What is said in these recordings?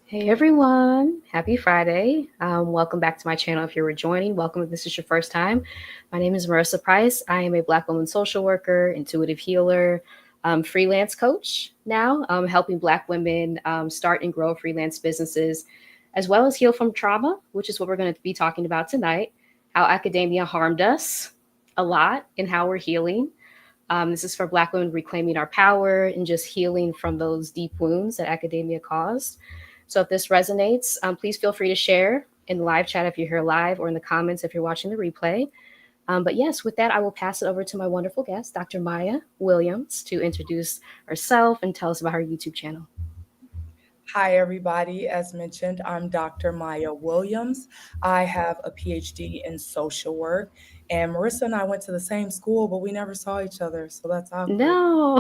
Hey everyone, happy Friday. Welcome back to my channel. If you're joining, welcome if this is your first time. My name is Marissa Price. I am a Black woman social worker, intuitive healer, freelance coach now, helping Black women start and grow freelance businesses, as well as heal from trauma, which is what we're going to be talking about tonight. How academia harmed us a lot and how we're healing. This is for Black women reclaiming our power and just healing from those deep wounds that academia caused. So if this resonates, please feel free to share in the live chat if you're here live or in the comments if you're watching the replay. But yes, with that, I will pass it over to my wonderful guest, Dr. Maya Williams, to introduce herself and tell us about her YouTube channel. Hi, everybody. As mentioned, I'm Dr. Maya Williams. I have a PhD in social work, and Marissa and I went to the same school, but we never saw each other, so that's awkward. No.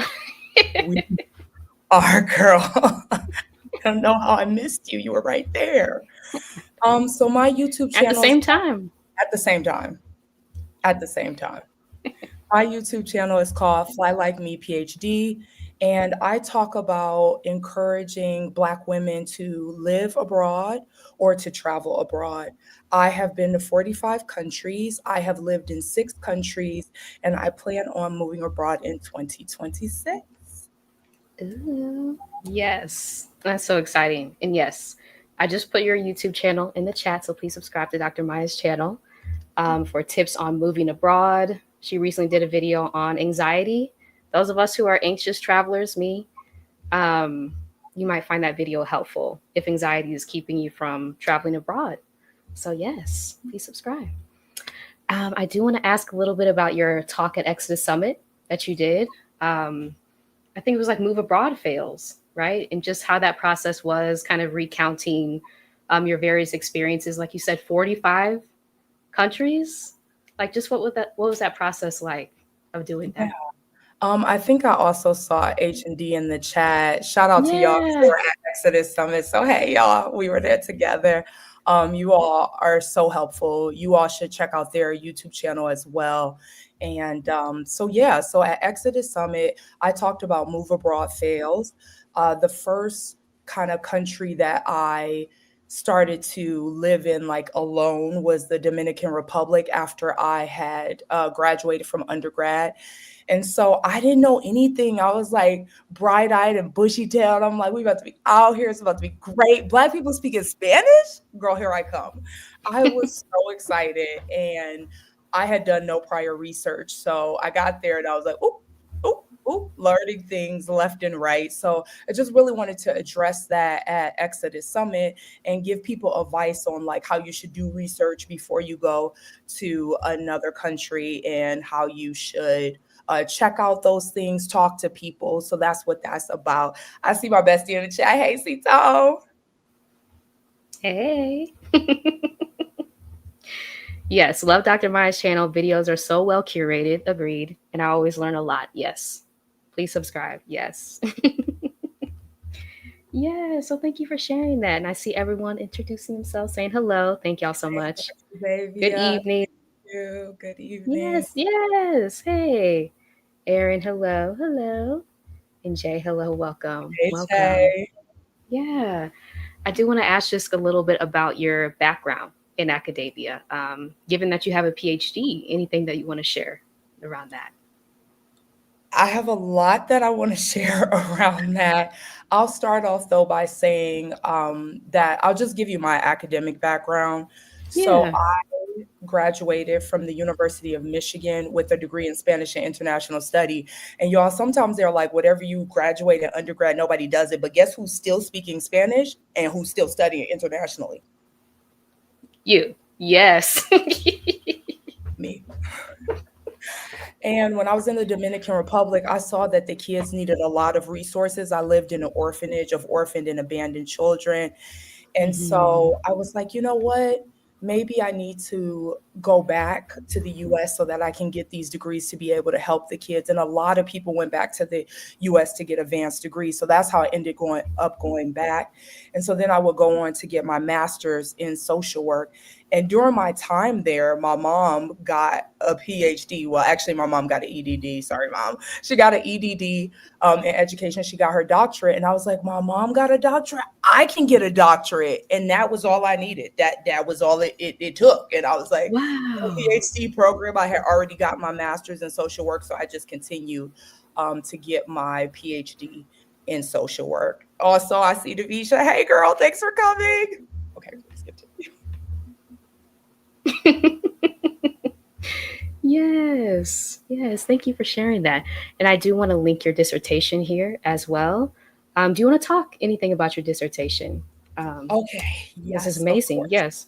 We are, girl. I don't know how I missed you. You were right there. So my YouTube At the channel is same time. at the same time. At the same time. My YouTube channel is called Fly Like Me PhD, and I talk about encouraging Black women to live abroad or to travel abroad. I have been to 45 countries. I have lived in 6 countries, and I plan on moving abroad in 2026. Ooh, yes, that's so exciting. And yes, I just put your YouTube channel in the chat, so please subscribe to Dr. Maya's channel for tips on moving abroad. She recently did a video on anxiety. Those of us who are anxious travelers, me, you might find that video helpful if anxiety is keeping you from traveling abroad. So yes, please subscribe. I do want to ask a little bit about your talk at Exodus Summit that you did. I think it was like move abroad fails, right? And just how that process was, kind of recounting your various experiences. Like you said, 45 countries. Like, just what was that process like of doing Yeah. that? I think I also saw H&D in the chat. Shout out to y'all because they Yeah. were at Exodus Summit. So hey, y'all, we were there together. You all are so helpful. You all should check out their YouTube channel as well. And so at Exodus Summit, I talked about move abroad fails. The first kind of country that I started to live in like alone was the Dominican Republic after I had graduated from undergrad. And so I didn't know anything. I was like bright-eyed and bushy-tailed. I'm like, we about to be out here. It's about to be great. Black people speaking Spanish? Girl, here I come. I was so excited. And I had done no prior research. So I got there and I was like, oop, oop, oop, learning things left and right. So I just really wanted to address that at Exodus Summit and give people advice on like how you should do research before you go to another country and how you should check out those things, talk to people. So that's what that's about. I see my bestie in the chat. Hey, Cito. Hey. Yes, love Dr. Maya's channel. Videos are so well curated. Agreed. And I always learn a lot. Yes. Please subscribe. Yes. Yeah, so thank you for sharing that. And I see everyone introducing themselves, saying hello. Thank y'all so much. Baby, Good evening. good evening. Yes, yes. Hey, Erin, hello, hello. And Jay, hello, welcome, Hey, welcome. Shay. Yeah, I do want to ask just a little bit about your background in academia. Given that you have a PhD, anything that you want to share around that? I have a lot that I want to share around that. I'll start off though by saying that I'll just give you my academic background. So Yeah. I graduated from the University of Michigan with a degree in Spanish and International Study. And y'all, sometimes they're like, whatever you graduate in undergrad, nobody does it. But guess who's still speaking Spanish and who's still studying internationally? You. Yes. Me. And when I was in the Dominican Republic, I saw that the kids needed a lot of resources. I lived in an orphanage of orphaned and abandoned children. And Mhm. so I was like, you know what? Maybe I need to go back to the US so that I can get these degrees to be able to help the kids. And a lot of people went back to the US to get advanced degrees. So that's how I ended going back. And so then I would go on to get my master's in social work. And during my time there, my mom got a PhD. Well, actually, my mom got an EDD. Sorry, mom. She got an EDD in education. She got her doctorate. And I was like, my mom got a doctorate. I can get a doctorate. And that was all I needed. That was all it took. And I was like, Wow. PhD program. I had already got my master's in social work. So I just continued to get my PhD in social work. Also, I see Davisha. Hey, girl. Thanks for coming. Okay, let's continue. Yes, yes. Thank you for sharing that. And I do want to link your dissertation here as well. Do you want to talk anything about your dissertation? Um, Okay, this is yes, of amazing. course. Yes.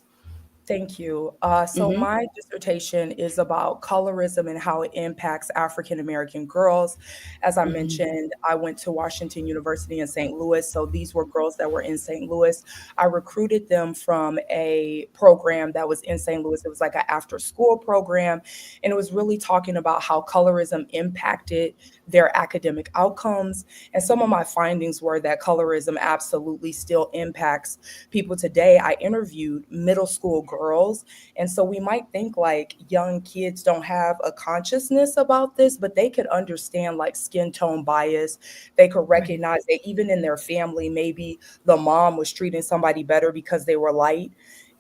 Thank you. So Mm-hmm. my dissertation is about colorism and how it impacts African American girls. As I Mm-hmm. mentioned, I went to Washington University in St. Louis. So these were girls that were in St. Louis. I recruited them from a program that was in St. Louis. It was like an after school program. And it was really talking about how colorism impacted their academic outcomes. And some of my findings were that colorism absolutely still impacts people today. I interviewed middle school girls. And so we might think like young kids don't have a consciousness about this, but they could understand like skin tone bias. They could Right. recognize that even in their family, maybe the mom was treating somebody better because they were light.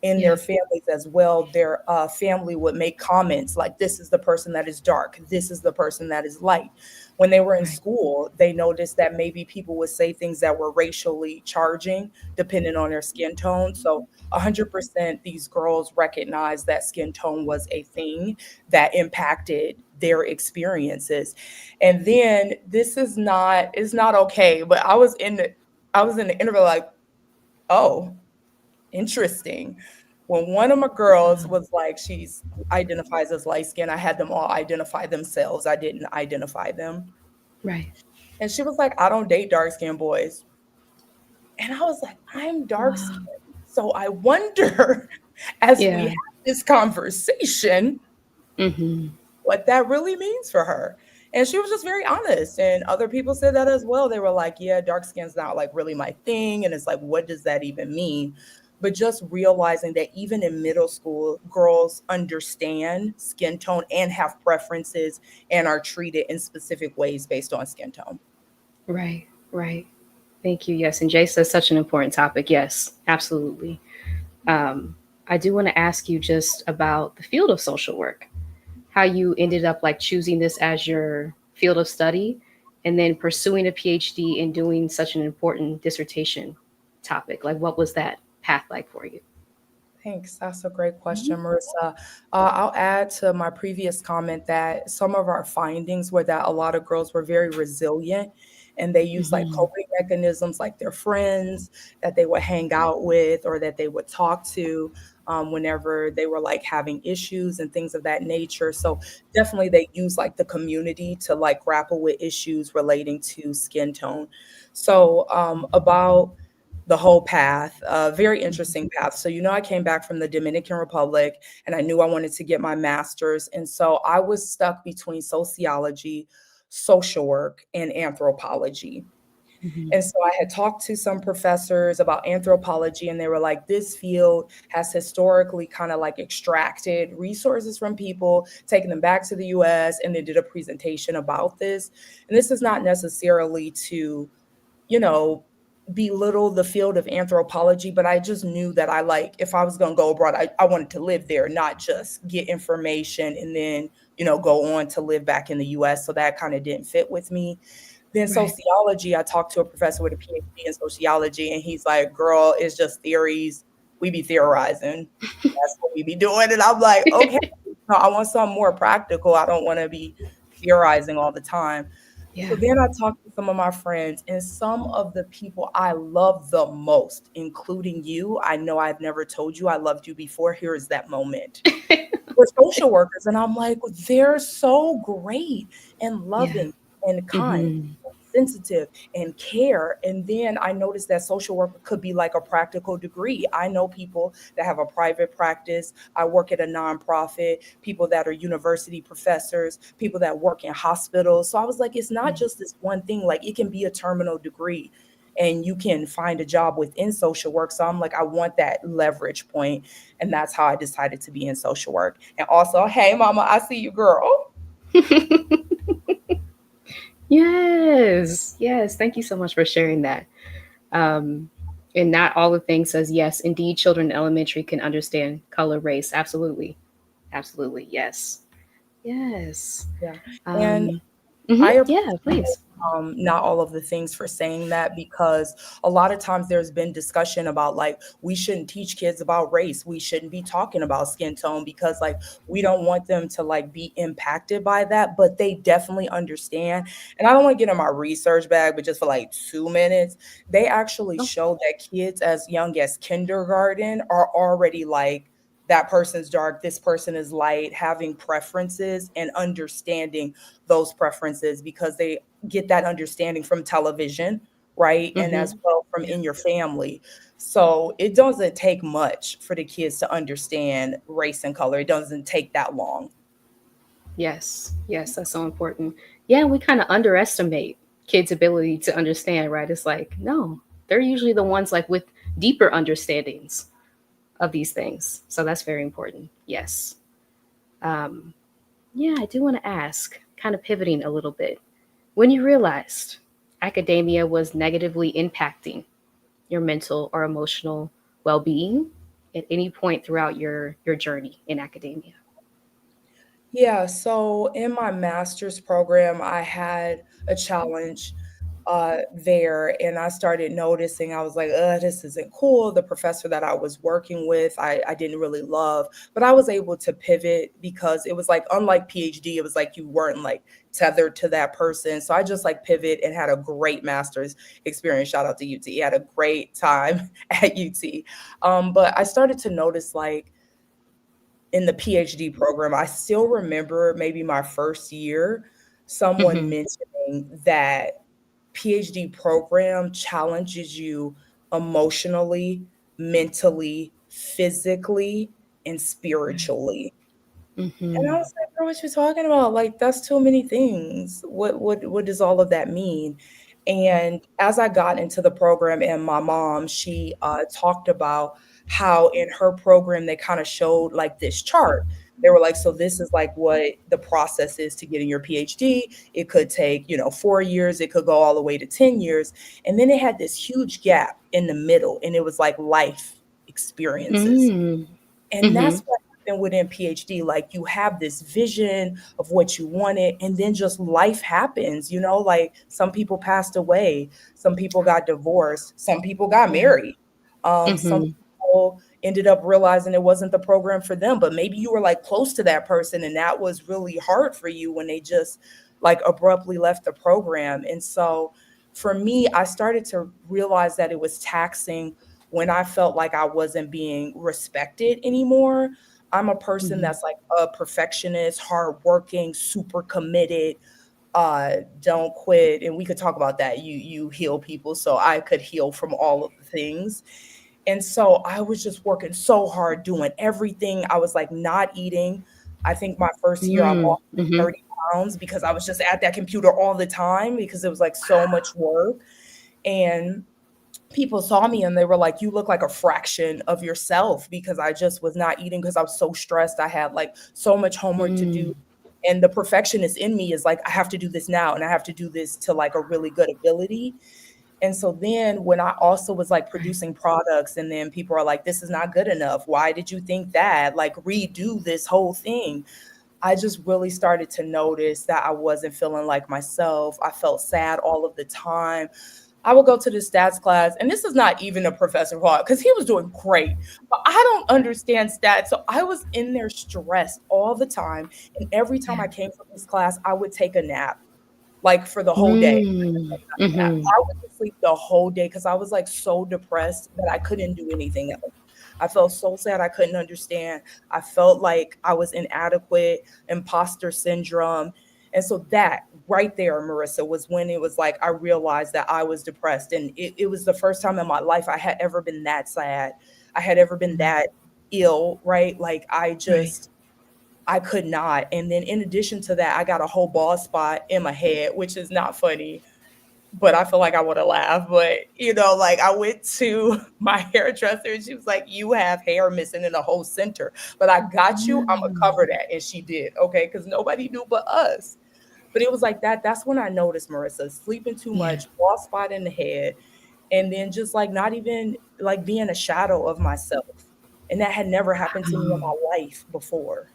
In their Yeah. families as well, their family would make comments like, this is the person that is dark, this is the person that is light. When they were in Right. school, they noticed that maybe people would say things that were racially charging depending on their skin tone. So 100% these girls recognized that skin tone was a thing that impacted their experiences. And then this is not okay, but I was in the interview like, oh, interesting. When one of my girls was like, she's identifies as light skin, I had them all identify themselves. I didn't identify them. Right. And she was like, I don't date dark skinned boys. And I was like, I'm dark Wow. skinned. So I wonder, as we Yeah. have this conversation, Mm-hmm. what that really means for her. And she was just very honest. And other people said that as well. They were like, yeah, dark skin's not like really my thing. And it's like, what does that even mean? But just realizing that even in middle school, girls understand skin tone and have preferences and are treated in specific ways based on skin tone. Right. Right. Thank you. Yes. And Jay says such an important topic. Yes, absolutely. Um, I do want to ask you just about the field of social work, how you ended up like choosing this as your field of study and then pursuing a PhD and doing such an important dissertation topic. Like, what was that path like for you? Thanks. That's a great Mhm. question, Marissa. I'll add to my previous comment that some of our findings were that a lot of girls were very resilient and they use like Mhm. coping mechanisms like their friends that they would hang out with or that they would talk to whenever they were like having issues and things of that nature. So definitely they use like the community to like grapple with issues relating to skin tone. So about the whole path, a very interesting path. So, you know, I came back from the Dominican Republic and I knew I wanted to get my master's. And so I was stuck between sociology, social work, and anthropology. Mhm. And so I had talked to some professors about anthropology, and they were like, this field has historically kind of like extracted resources from people, taken them back to the US, and they did a presentation about this. And this is not necessarily to, you know, belittle the field of anthropology, but I just knew that I like, if I was going to go abroad, I wanted to live there, not just get information and then, you know, go on to live back in the US. So that kind of didn't fit with me. Then Right. sociology, I talked to a professor with a PhD in sociology, and he's like, girl, it's just theories. We be theorizing. That's what we be doing. And I'm like, okay, no, I want something more practical. I don't want to be theorizing all the time. Yeah. So then I talked to some of my friends, and some of the people I love the most, including you. I know I've never told you I loved you before. Here is that moment. We're social workers, and I'm like, they're so great and Yeah. loving and kind. Mhm. sensitive and care. And then I noticed that social work could be like a practical degree. I know people that have a private practice. I work at a nonprofit, people that are university professors, people that work in hospitals. So I was like, it's not just this one thing, like it can be a terminal degree and you can find a job within social work. So I'm like, I want that leverage point, and that's how I decided to be in social work. And also, hey mama, I see you, girl. Yes, yes. Thank you so much for sharing that. Um, and not all the things says yes. Indeed, children in elementary can understand color, race. Absolutely, absolutely. Yes, yes. Yeah. And Um, I yeah, please. not all of the things for saying that, because a lot of times there's been discussion about like we shouldn't teach kids about race, we shouldn't be talking about skin tone because like we don't want them to like be impacted by that, but they definitely understand. And I don't want to get in my research bag, but just for like 2 minutes, they actually Oh, show that kids as young as kindergarten are already like, that person's dark, this person is light, having preferences and understanding those preferences because they get that understanding from television, right? And mm-hmm. as well from Yeah. in your family. So it doesn't take much for the kids to understand race and color. It doesn't take that long. Yes, yes, that's so important. Yeah, we kind of underestimate kids' ability to understand, right? It's like, no, they're usually the ones like with deeper understandings of these things. So that's very important. Yes. Um, yeah, I do want to ask, kind of pivoting a little bit, when you realized academia was negatively impacting your mental or emotional well-being at any point throughout your journey in academia. Yeah, so in my master's program, I had a challenge there, and I started noticing, I was like, this isn't cool. The professor that I was working with, I didn't really love, but I was able to pivot because it was like, unlike PhD, it was like you weren't like tethered to that person. So I just like pivot and had a great master's experience. Shout out to UT. Had a great time at UT. But I started to notice like in the PhD program, I still remember maybe my first year, someone Mm-hmm. mentioning that PhD program challenges you emotionally, mentally, physically, and spiritually. And I Mm-hmm. was like, "Bro, what you talking about? Like, that's too many things. What does all of that mean?" And as I got into the program, and my mom, she talked about how in her program they kind of showed like this chart. They were like, "So this is like what the process is to getting your PhD. It could take 4 years. It could go all the way to 10 years." And then it had this huge gap in the middle, and it was like life experiences. Mm. And Mm-hmm. that's what happened within PhD. Like you have this vision of what you wanted, and then just life happens, like some people passed away, some people got divorced, some people got Yeah. married. Some Mm-hmm. people ended up realizing it wasn't the program for them, but maybe you were like close to that person and that was really hard for you when they just like abruptly left the program. And so for me, I started to realize that it was taxing when I felt like I wasn't being respected anymore. I'm a person Mm-hmm. that's like a perfectionist, hardworking, super committed, don't quit. And we could talk about that. You heal people. So I could heal from all of the things. And so I was just working so hard doing everything. I was like not eating. I think my first year I Mm. lost Mm-hmm. 30 pounds because I was just at that computer all the time because it was like so much work. And people saw me and they were like, "You look like a fraction of yourself," because I just was not eating because I was so stressed. I had like so much homework to do. Mm. And the perfectionist in me is like, I have to do this now and I have to do this to like a really good ability. And so then when I also was like Right. producing products, and then people are like, "This is not good enough. Why did you think that? Like, redo this whole thing." I just really started to notice that I wasn't feeling like myself. I felt sad all of the time. I would go to the stats class, and this is not even a professor fault because he was doing great, but I don't understand stats. So I was in there stressed all the time. And every time Yeah. I came from this class, I would take a nap, like for the whole day. Mm. Nap. Mm-hmm. I would just sleep the whole day because I was like so depressed that I couldn't do anything else. I felt so sad I couldn't understand. I felt like I was inadequate, imposter syndrome. And so that right there, Marissa, was when it was like I realized that I was depressed. And it was the first time in my life I had ever been that sad. I had ever been Mm. that ill, right? Like Right. I could not. And then in addition to that, I got a whole bald spot in my head, which is not funny, but I feel like I would have laughed. But like I went to my hairdresser and she was like, "You have hair missing in the whole center, but I got you. I'm gonna Mm. cover that." And she did, okay, because nobody knew but us. But it was like that. That's when I noticed, Marissa, sleeping too Yeah. much, bald spot in the head, and then just like not even like being a shadow of myself. And that had never happened to me in Um, my life before.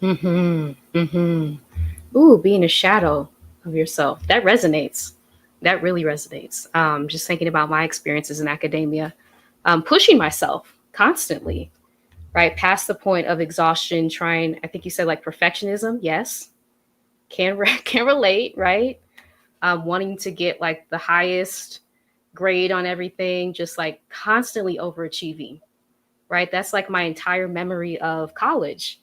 mm-hmm. Mm-hmm. Ooh, being a shadow of yourself. That resonates. That really resonates. Just thinking about my experiences in academia, pushing myself constantly, right? Past the point of exhaustion, trying, I think you said like perfectionism. Yes. Can relate, right? Wanting to get like the highest grade on everything, just like constantly overachieving, right? That's like my entire memory of college.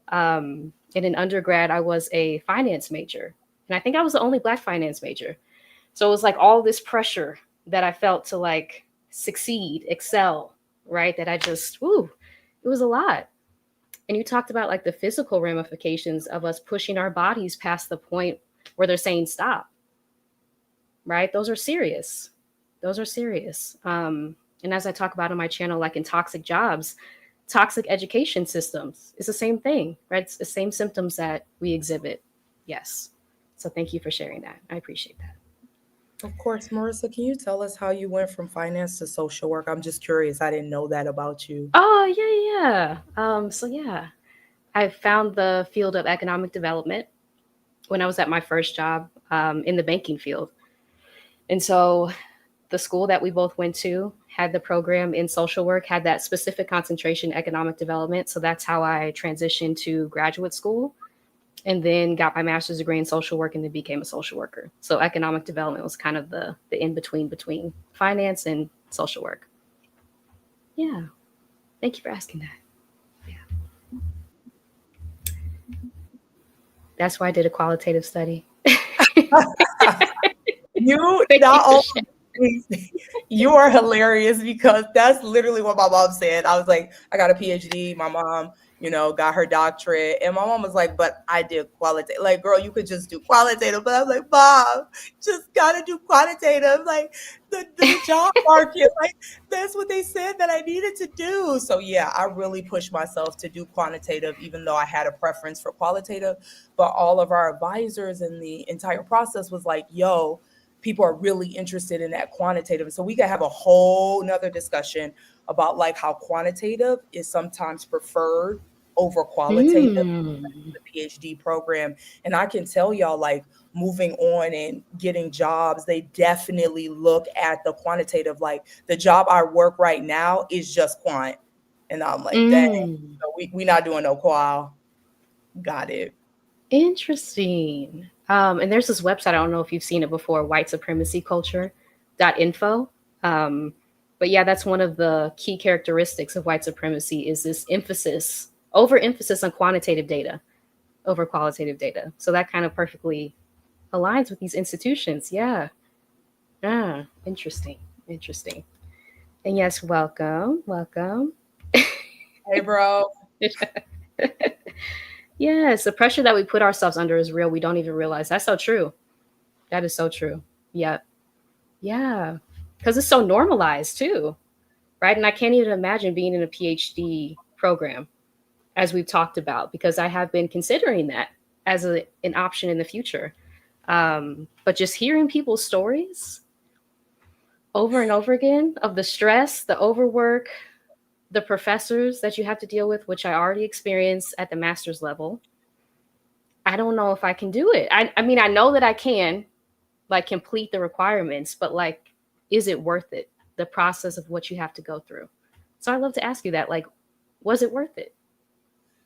And in undergrad, I was a finance major. And I think I was the only Black finance major. So it was like all this pressure that I felt to like succeed, excel, right? That I just, woo, it was a lot. And you talked about like the physical ramifications of us pushing our bodies past the point where they're saying stop, right? Those are serious. Those are serious. And as I talk about on my channel, like in toxic jobs, toxic education systems, it's the same thing, right? It's the same symptoms that we exhibit. Yes. So thank you for sharing that. I appreciate that. Of course, Marissa, can you tell us how you went from finance to social work? I'm just curious. I didn't know that about you. Oh, yeah, yeah. So yeah, I found the field of economic development when I was at my first job in the banking field. And so the school that we both went to had the program in social work, had that specific concentration in economic development. So that's how I transitioned to graduate school and then got my master's degree in social work and then became a social worker. So economic development was kind of the in between finance and social work. Yeah. Thank you for asking that. Yeah. That's why I did a qualitative study. You Thank you not for sharing. only you are hilarious because that's literally what my mom said. I was like, I got a PhD. My mom, got her doctorate. And my mom was like, but I did qualitative. Like, girl, you could just do qualitative. But I'm like, Mom, just gotta do quantitative. Like the job market, like that's what they said that I needed to do. So yeah, I really pushed myself to do quantitative, even though I had a preference for qualitative. But all of our advisors in the entire process was like, yo, people are really interested in that quantitative. So we could have a whole nother discussion about like how quantitative is sometimes preferred over qualitative Mm. in the PhD program. And I can tell y'all, like, moving on and getting jobs, they definitely look at the quantitative. Like the job I work right now is just quant. And I'm like, dang, Mm. so we not doing no qual. Got it. Interesting. And there's this website, I don't know if you've seen it before, white supremacy culture.info. Um, but yeah, that's one of the key characteristics of white supremacy is this overemphasis on quantitative data over qualitative data. So that kind of perfectly aligns with these institutions. Yeah. Ah, interesting. Interesting. And yes, welcome. Welcome. Hey, bro. Yes, the pressure that we put ourselves under is real. We don't even realize. That's so true. That is so true. Yep. Yeah. Because it's so normalized too, right? And I can't even imagine being in a PhD program, as we've talked about, because I have been considering that as an option in the future. But just hearing people's stories over and over again of the stress, the overwork, the professors that you have to deal with, which I already experienced at the master's level, I don't know if I can do it. I mean, I know that I can, like, complete the requirements, but like, is it worth it? The process of what you have to go through. So I'd love to ask you that. Like, was it worth it?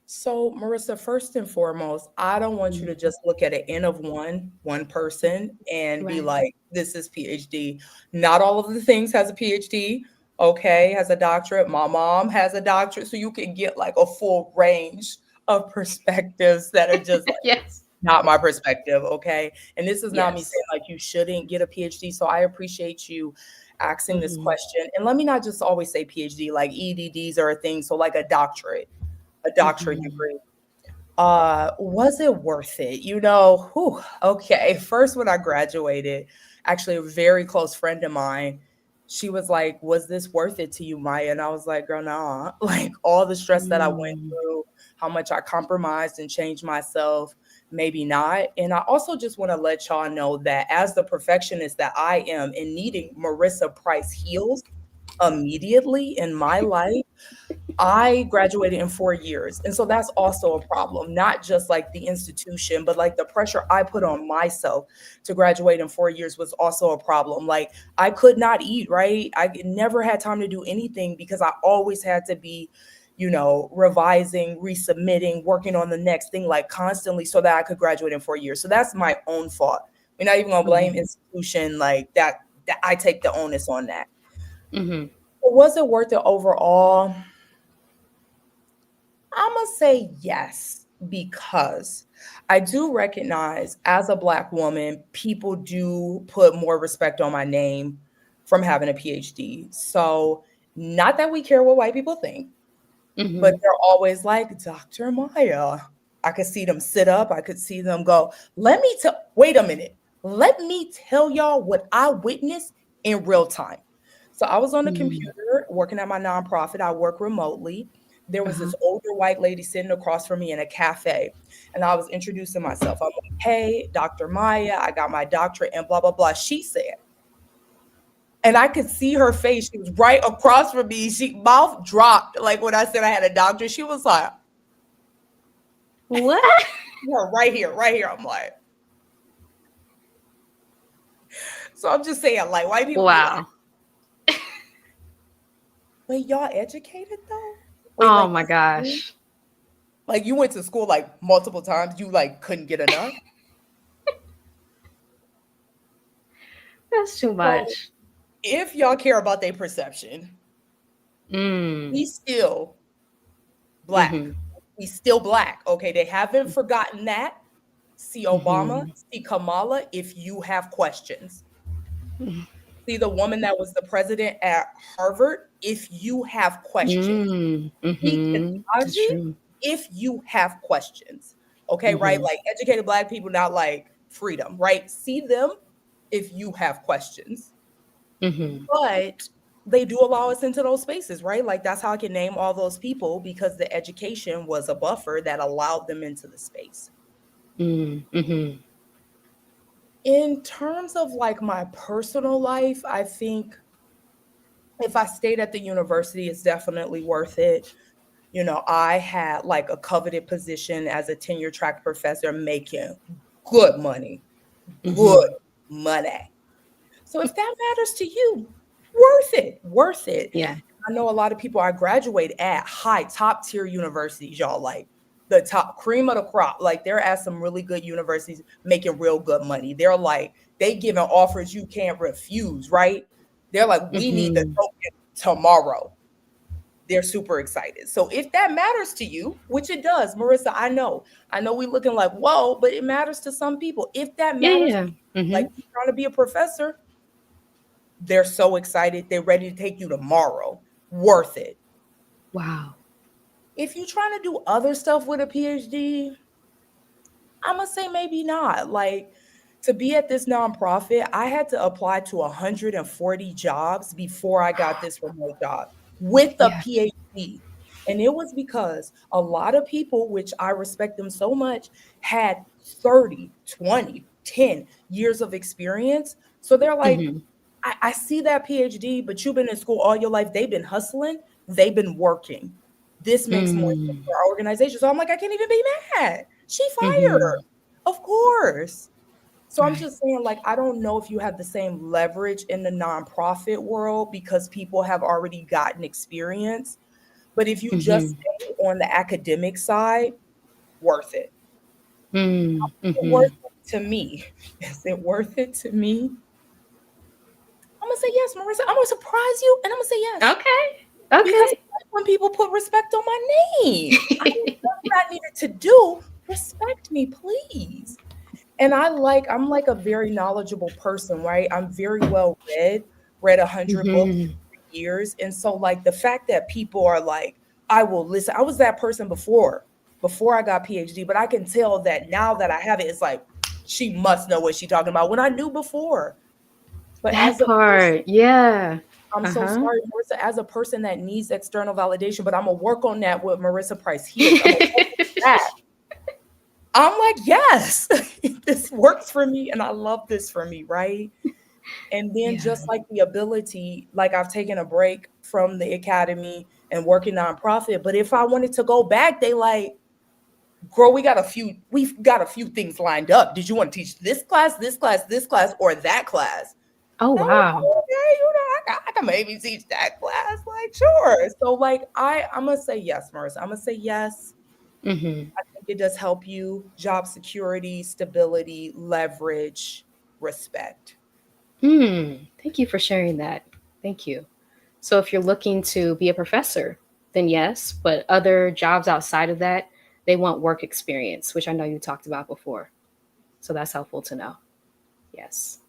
So, Marissa, first and foremost, I don't want you Mm. to just look at an N of one person, and be Right. like, this is PhD. Not all of the things has a PhD, okay, has a doctorate. My mom has a doctorate. So you can get like a full range of perspectives that are just like Yes. not my perspective, okay? And this is not me saying Yes. like you shouldn't get a PhD. So I appreciate you asking this Mm-hmm. question. And let me not just always say PhD, like EDDs are a thing. So like a doctorate Mm-hmm. degree. Was it worth it? Whew, okay. First, when I graduated, actually a very close friend of mine, she was like, "Was this worth it to you, Maya?" And I was like, "Girl, nah." Like all the stress that I went Mm-hmm. through, how much I compromised and changed myself, maybe not. And I also just want to let y'all know that as the perfectionist that I am and needing Marissa Price heals immediately in my life, I graduated in 4 years. And so that's also a problem, not just like the institution, but like the pressure I put on myself to graduate in 4 years was also a problem. Like I could not eat, right? I never had time to do anything because I always had to be, revising, resubmitting, working on the next thing, like constantly so that I could graduate in 4 years. So that's my own fault. We're not even gonna blame Mm-hmm. institution like that I take the onus on that. Mm-hmm. But was it worth it overall? I'm going to say yes, because I do recognize as a Black woman, people do put more respect on my name from having a PhD. So, not that we care what white people think, but Mm-hmm. they're always like, Dr. Maya. I could see them sit up. I could see them go, wait a minute. Let me tell y'all what I witnessed in real time. So I was on the Mm-hmm. computer working at my nonprofit. I work remotely. There was Uh-huh. this older white lady sitting across from me in a cafe, and I was introducing myself. I'm like, "Hey, Dr. Maya, I got my doctorate and blah, blah, blah." She said, and I could see her face. She was right across from me. She mouth dropped. Like when I said I had a doctorate, she was like, What? "Yeah, right here, right here." I'm like, so I'm just saying, like, white people be like, Wow. "Wait, y'all educated though? Wait, Oh like my this school? gosh. Like you went to school like multiple times, you like couldn't get enough?" That's too So much. if y'all care about their perception, Mm. he's still Black. Mm-hmm. He's still Black. Okay, they haven't forgotten that. See Obama, Mm-hmm. see Kamala if you have questions. Mm-hmm. See the woman that was the president at Harvard if you have questions. See Mm-hmm. That's Ketanji true. if you have questions. Okay, right? Mm-hmm. Like educated Black people, not like freedom, right? See them if you have questions. Mm-hmm. But they do allow us into those spaces, right? Like that's how I can name all those people because the education was a buffer that allowed them into the space. Mm-hmm. In terms of like my personal life, I think if I stayed at the university, it's definitely worth it. I had like a coveted position as a tenure track professor making good money, good Mm-hmm. money. So if that matters to you, worth it, worth it. Yeah. I know a lot of people I graduate at high top tier universities, y'all, like the top cream of the crop. Like they're at some really good universities making real good money. They're like, they giving offers you can't refuse, right? They're like, we need the Mm-hmm. token tomorrow. They're super excited. So if that matters to you, which it does, Marissa, I know we looking like, whoa, but it matters to some people. If that Yeah. matters, Yeah. Mm-hmm. like you trying to be a professor, they're so excited. They're ready to take you tomorrow. Worth it. Wow. If you're trying to do other stuff with a PhD, I'm gonna say maybe not. Like to be at this nonprofit, I had to apply to 140 jobs before I got this remote job with a Yeah. PhD. And it was because a lot of people, which I respect them so much, had 30, 20, 10 years of experience. So they're like, Mm-hmm. I see that PhD, but you've been in school all your life. They've been hustling, they've been working. This makes more sense Mm-hmm. for our organization. So I'm like, I can't even be mad. She fired. Mm-hmm. Of course. So I'm Right. just saying, like, I don't know if you have the same leverage in the nonprofit world because people have already gotten experience. But if you just Mm-hmm. stay on the academic side, worth it. Mm-hmm. Worth it to me. Is it worth it to me? I'm gonna say yes, Marissa. I'm gonna surprise you, and I'm gonna say yes. Okay. Because Okay. I like when people put respect on my name. I didn't know what I needed to do, respect me, please. And I'm like a very knowledgeable person, right? I'm very well read 100 books Hmm. for years. And so like the fact that people are like, I will listen. I was that person before I got PhD, but I can tell that now that I have it, it's like she must know what she's talking about when I knew before. But That as a person, part, yeah. I'm Uh so huh. sorry, Marissa, as a person that needs external validation, but I'm gonna work on that with Marissa Price heals. I'm gonna work on that. I'm like, yes, this works for me and I love this for me, right? And then Yeah. just like the ability, like I've taken a break from the academy and working nonprofit, but if I wanted to go back, they like, girl, we've got a few things lined up. Did you want to teach this class, this class, this class, or that class? Oh And I'm like, wow. oh, okay, I can maybe teach that class. Like, sure. So like I'm gonna say yes, Marissa. I'm gonna say yes. Hmm. I think it does help you. Job security, stability, leverage, respect. Thank you for sharing that. Thank you. So if you're looking to be a professor, then yes, but other jobs outside of that, they want work experience, which I know you talked about before. So that's helpful to know. Yes.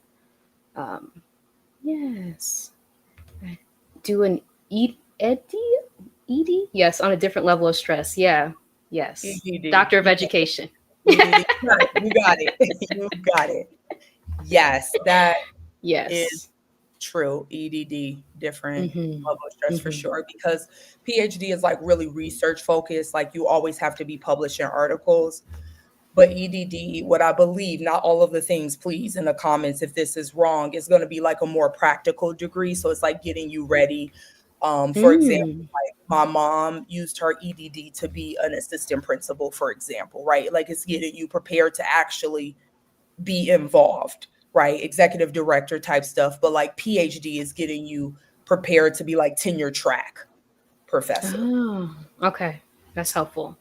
Um, yes. I do an ED? Yes, on a different level of stress. Yeah. Yes. EDD. Doctor of Yeah, education. EDD. Right, you got it. You got it. Yes, that is Yes. true. EDD, different Mm-hmm. level of stress for Mm-hmm. sure. Because PhD is like really research focused. Like you always have to be publishing articles. But EDD, what I believe, not all of the things, please, in the comments, if this is wrong, is going to be like a more practical degree. So it's like getting you ready. For example, Mm. like my mom used her EDD to be an assistant principal, for example, right? Like it's getting you prepared to actually be involved, right? Executive director type stuff. But like PhD is getting you prepared to be like tenure track professor. Oh, okay. That's helpful.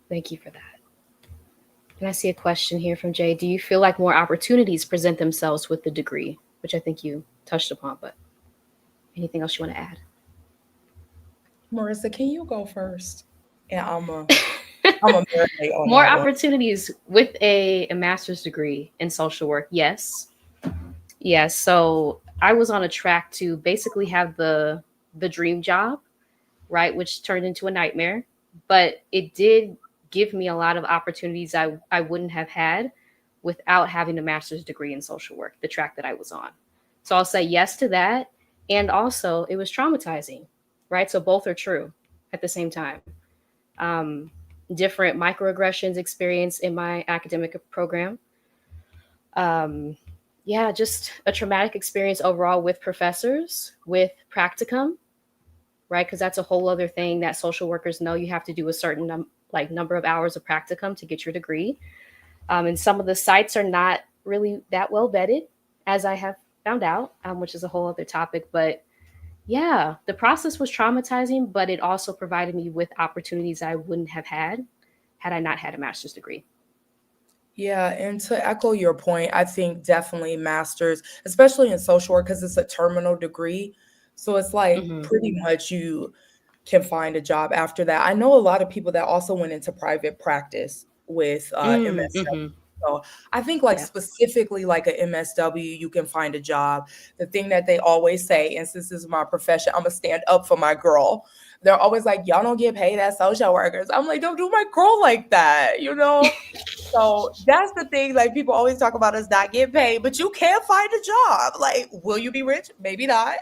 Thank you for that. And I see a question here from Jay. Do you feel like more opportunities present themselves with the degree? Which I think you touched upon, but anything else you want to Marissa, can you go first? And add? I'm a marinate on More that one. opportunities with a master's degree in social work. Yes. Yes. So I was on a track to basically have the dream job, right? Which turned into a nightmare. But it did give me a lot of opportunities I wouldn't have had without having a master's degree in social work, the track that I was on. So I'll say yes to that. And also, it was traumatizing, right? So both are true at the same time. Um, Different microaggressions experience in my academic program. Um, yeah, just a traumatic experience overall with professors, with practicum, right? Because that's a whole other thing that social workers know. You have to do a certain like number of hours of practicum to get your degree. And some of the sites are not really that well vetted, as I have found out, which is a whole other topic. But yeah, the process was traumatizing, but it also provided me with opportunities I wouldn't have had I not had a master's degree. Yeah, and to echo your point, I think definitely masters, especially in social work, because it's a terminal degree. So it's like Hmm. pretty much you can find a job after that. I know a lot of people that also went into private practice with MSW. Mm-hmm. So I think like Yeah. specifically like a MSW, you can find a job. The thing that they always say, and since this is my profession, I'm gonna stand up for my girl. They're always like, y'all don't get paid as social workers. I'm like, don't do my girl like that, you know? So that's the thing. Like people always talk about us not getting paid, but you can find a job. Like, will you be rich? Maybe not.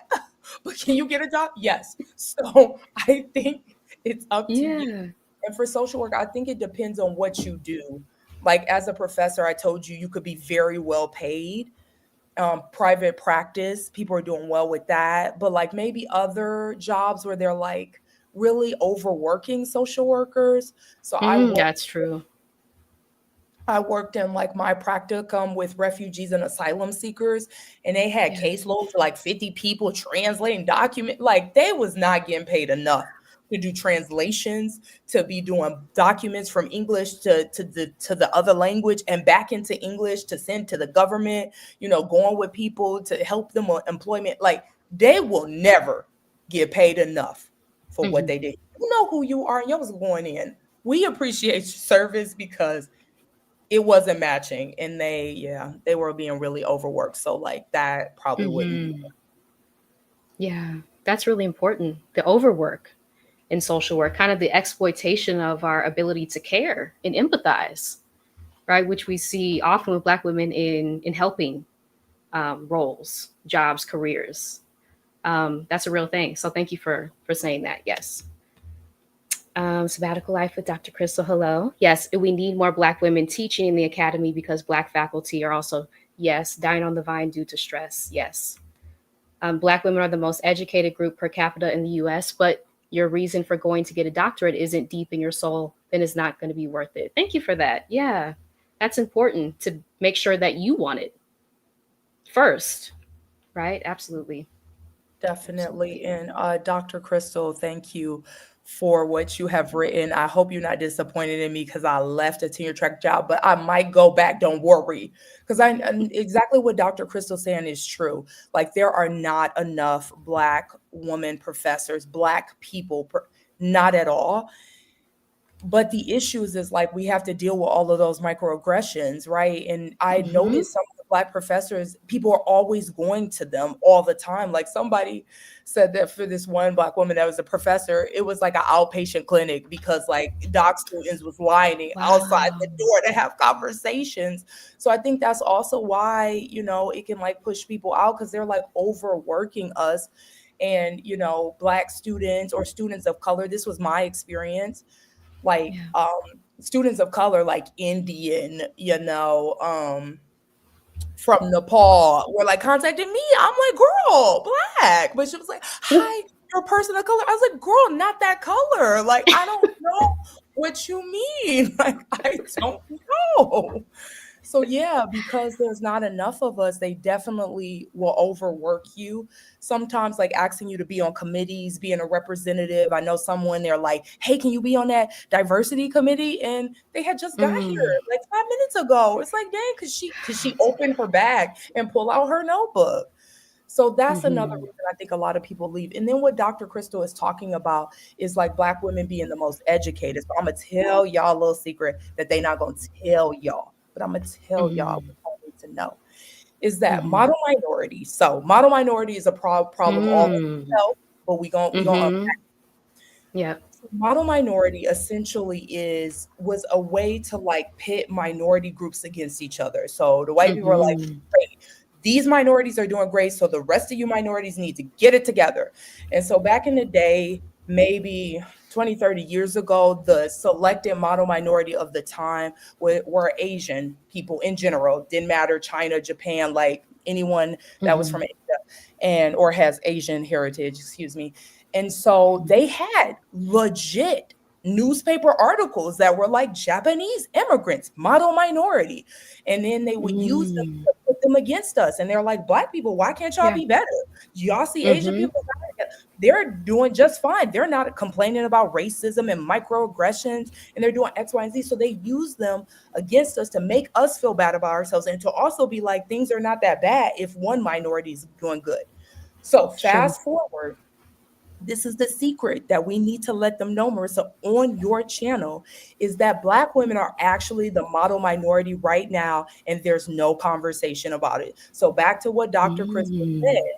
But can you get a job? Yes. So I think it's up to you. Yeah. And for social work, I think it depends on what you do. Like as a professor, I told you you could be very well paid. Private practice, people are doing well with that. But like maybe other jobs where they're like really overworking social workers. So That's true. I worked in like my practicum with refugees and asylum seekers, and they had Yes. caseloads for like 50 people translating document. Like they was not getting paid enough to do translations, to be doing documents from English to the other language and back into English to send to the government, going with people to help them with employment. Like they will never get paid enough for what Hmm. they did. You know who you are, and you was going in. we appreciate your service because it wasn't matching, and they were being really overworked. So like that probably wouldn't be. Hmm. Yeah, that's really important. The overwork in social work, kind of the exploitation of our ability to care and empathize, right? Which we see often with Black women in helping roles, jobs, careers. That's a real thing. So thank you for saying that. Yes. Sabbatical life with Dr. Crystal. Hello. Yes, we need more Black women teaching in the academy because Black faculty are also, yes, dying on the vine due to stress. Yes. Black women are the most educated group per capita in the US, but your reason for going to get a doctorate isn't deep in your soul, then it's not going to be worth it. Thank you for that. Yeah, that's important to make sure that you want it first, right? Absolutely. Definitely. Absolutely. And Dr. Crystal, thank you for what you have written. I hope you're not disappointed in me because I left a tenure track job, but I might go back. Don't worry. Because and exactly what Dr. Crystal saying is true. Like there are not enough Black woman professors, Black people, not at all. But the issues is like we have to deal with all of those microaggressions, right? And I Mm-hmm. noticed some of the Black professors, people are always going to them all the time. Like somebody said that for this one Black woman that was a professor, it was like an outpatient clinic because like doc students was lining outside Wow. the door to have conversations. So I think that's also why, it can like push people out because they're like overworking us. And Black students or students of color, this was my experience, like Yeah. students of color, like Indian, from Nepal, were like contacting me. I'm like, girl, Black. But she was like, hi, you're a person of color. I was like, girl, not that color. Like, I don't know what you mean. Like, I don't know. So yeah, because there's not enough of us, they definitely will overwork you. Sometimes like asking you to be on committees, being a representative. I know someone, they're like, "Hey, can you be on that diversity committee?" And they had just got here Mm. like 5 minutes ago. It's like, dang, could she open her bag and pull out her notebook? So that's another Mm-hmm. reason I think a lot of people leave. And then what Dr. Crystal is talking about is like Black women being the most educated. So I'm gonna tell y'all a little secret that they not gonna tell y'all, but I'm gonna tell y'all Mm-hmm. what y'all need to know is that Mm-hmm. model minority. So model minority is a problem all in Mm. itself, but we gonna Mm-hmm. Yeah. model minority essentially was a way to like pit minority groups against each other. So the white people are like, Mm-hmm. great, these minorities are doing great, so the rest of you minorities need to get it together. And so back in the day, maybe 20, 30 years ago, the selected model minority of the time were Asian people in general. Didn't matter, China, Japan, like anyone that was Mm-hmm. from Asia and or has Asian heritage, excuse me. And so they had legit newspaper articles that were like Japanese immigrants, model minority. And then they would use them Mm. to put them against us. And they're like, Black people, why can't y'all Yeah. be better? Y'all see Asian Mm-hmm. people, they're doing just fine. They're not complaining about racism and microaggressions, and they're doing X, Y, and Z. So they use them against us to make us feel bad about ourselves and to also be like, things are not that bad if one minority is doing good. So It's true. fast forward, this is the secret that we need to let them know, Marissa, on your channel, is that Black women are actually the model minority right now, and there's no conversation about it. So back to what Dr. Crystal Mm. said,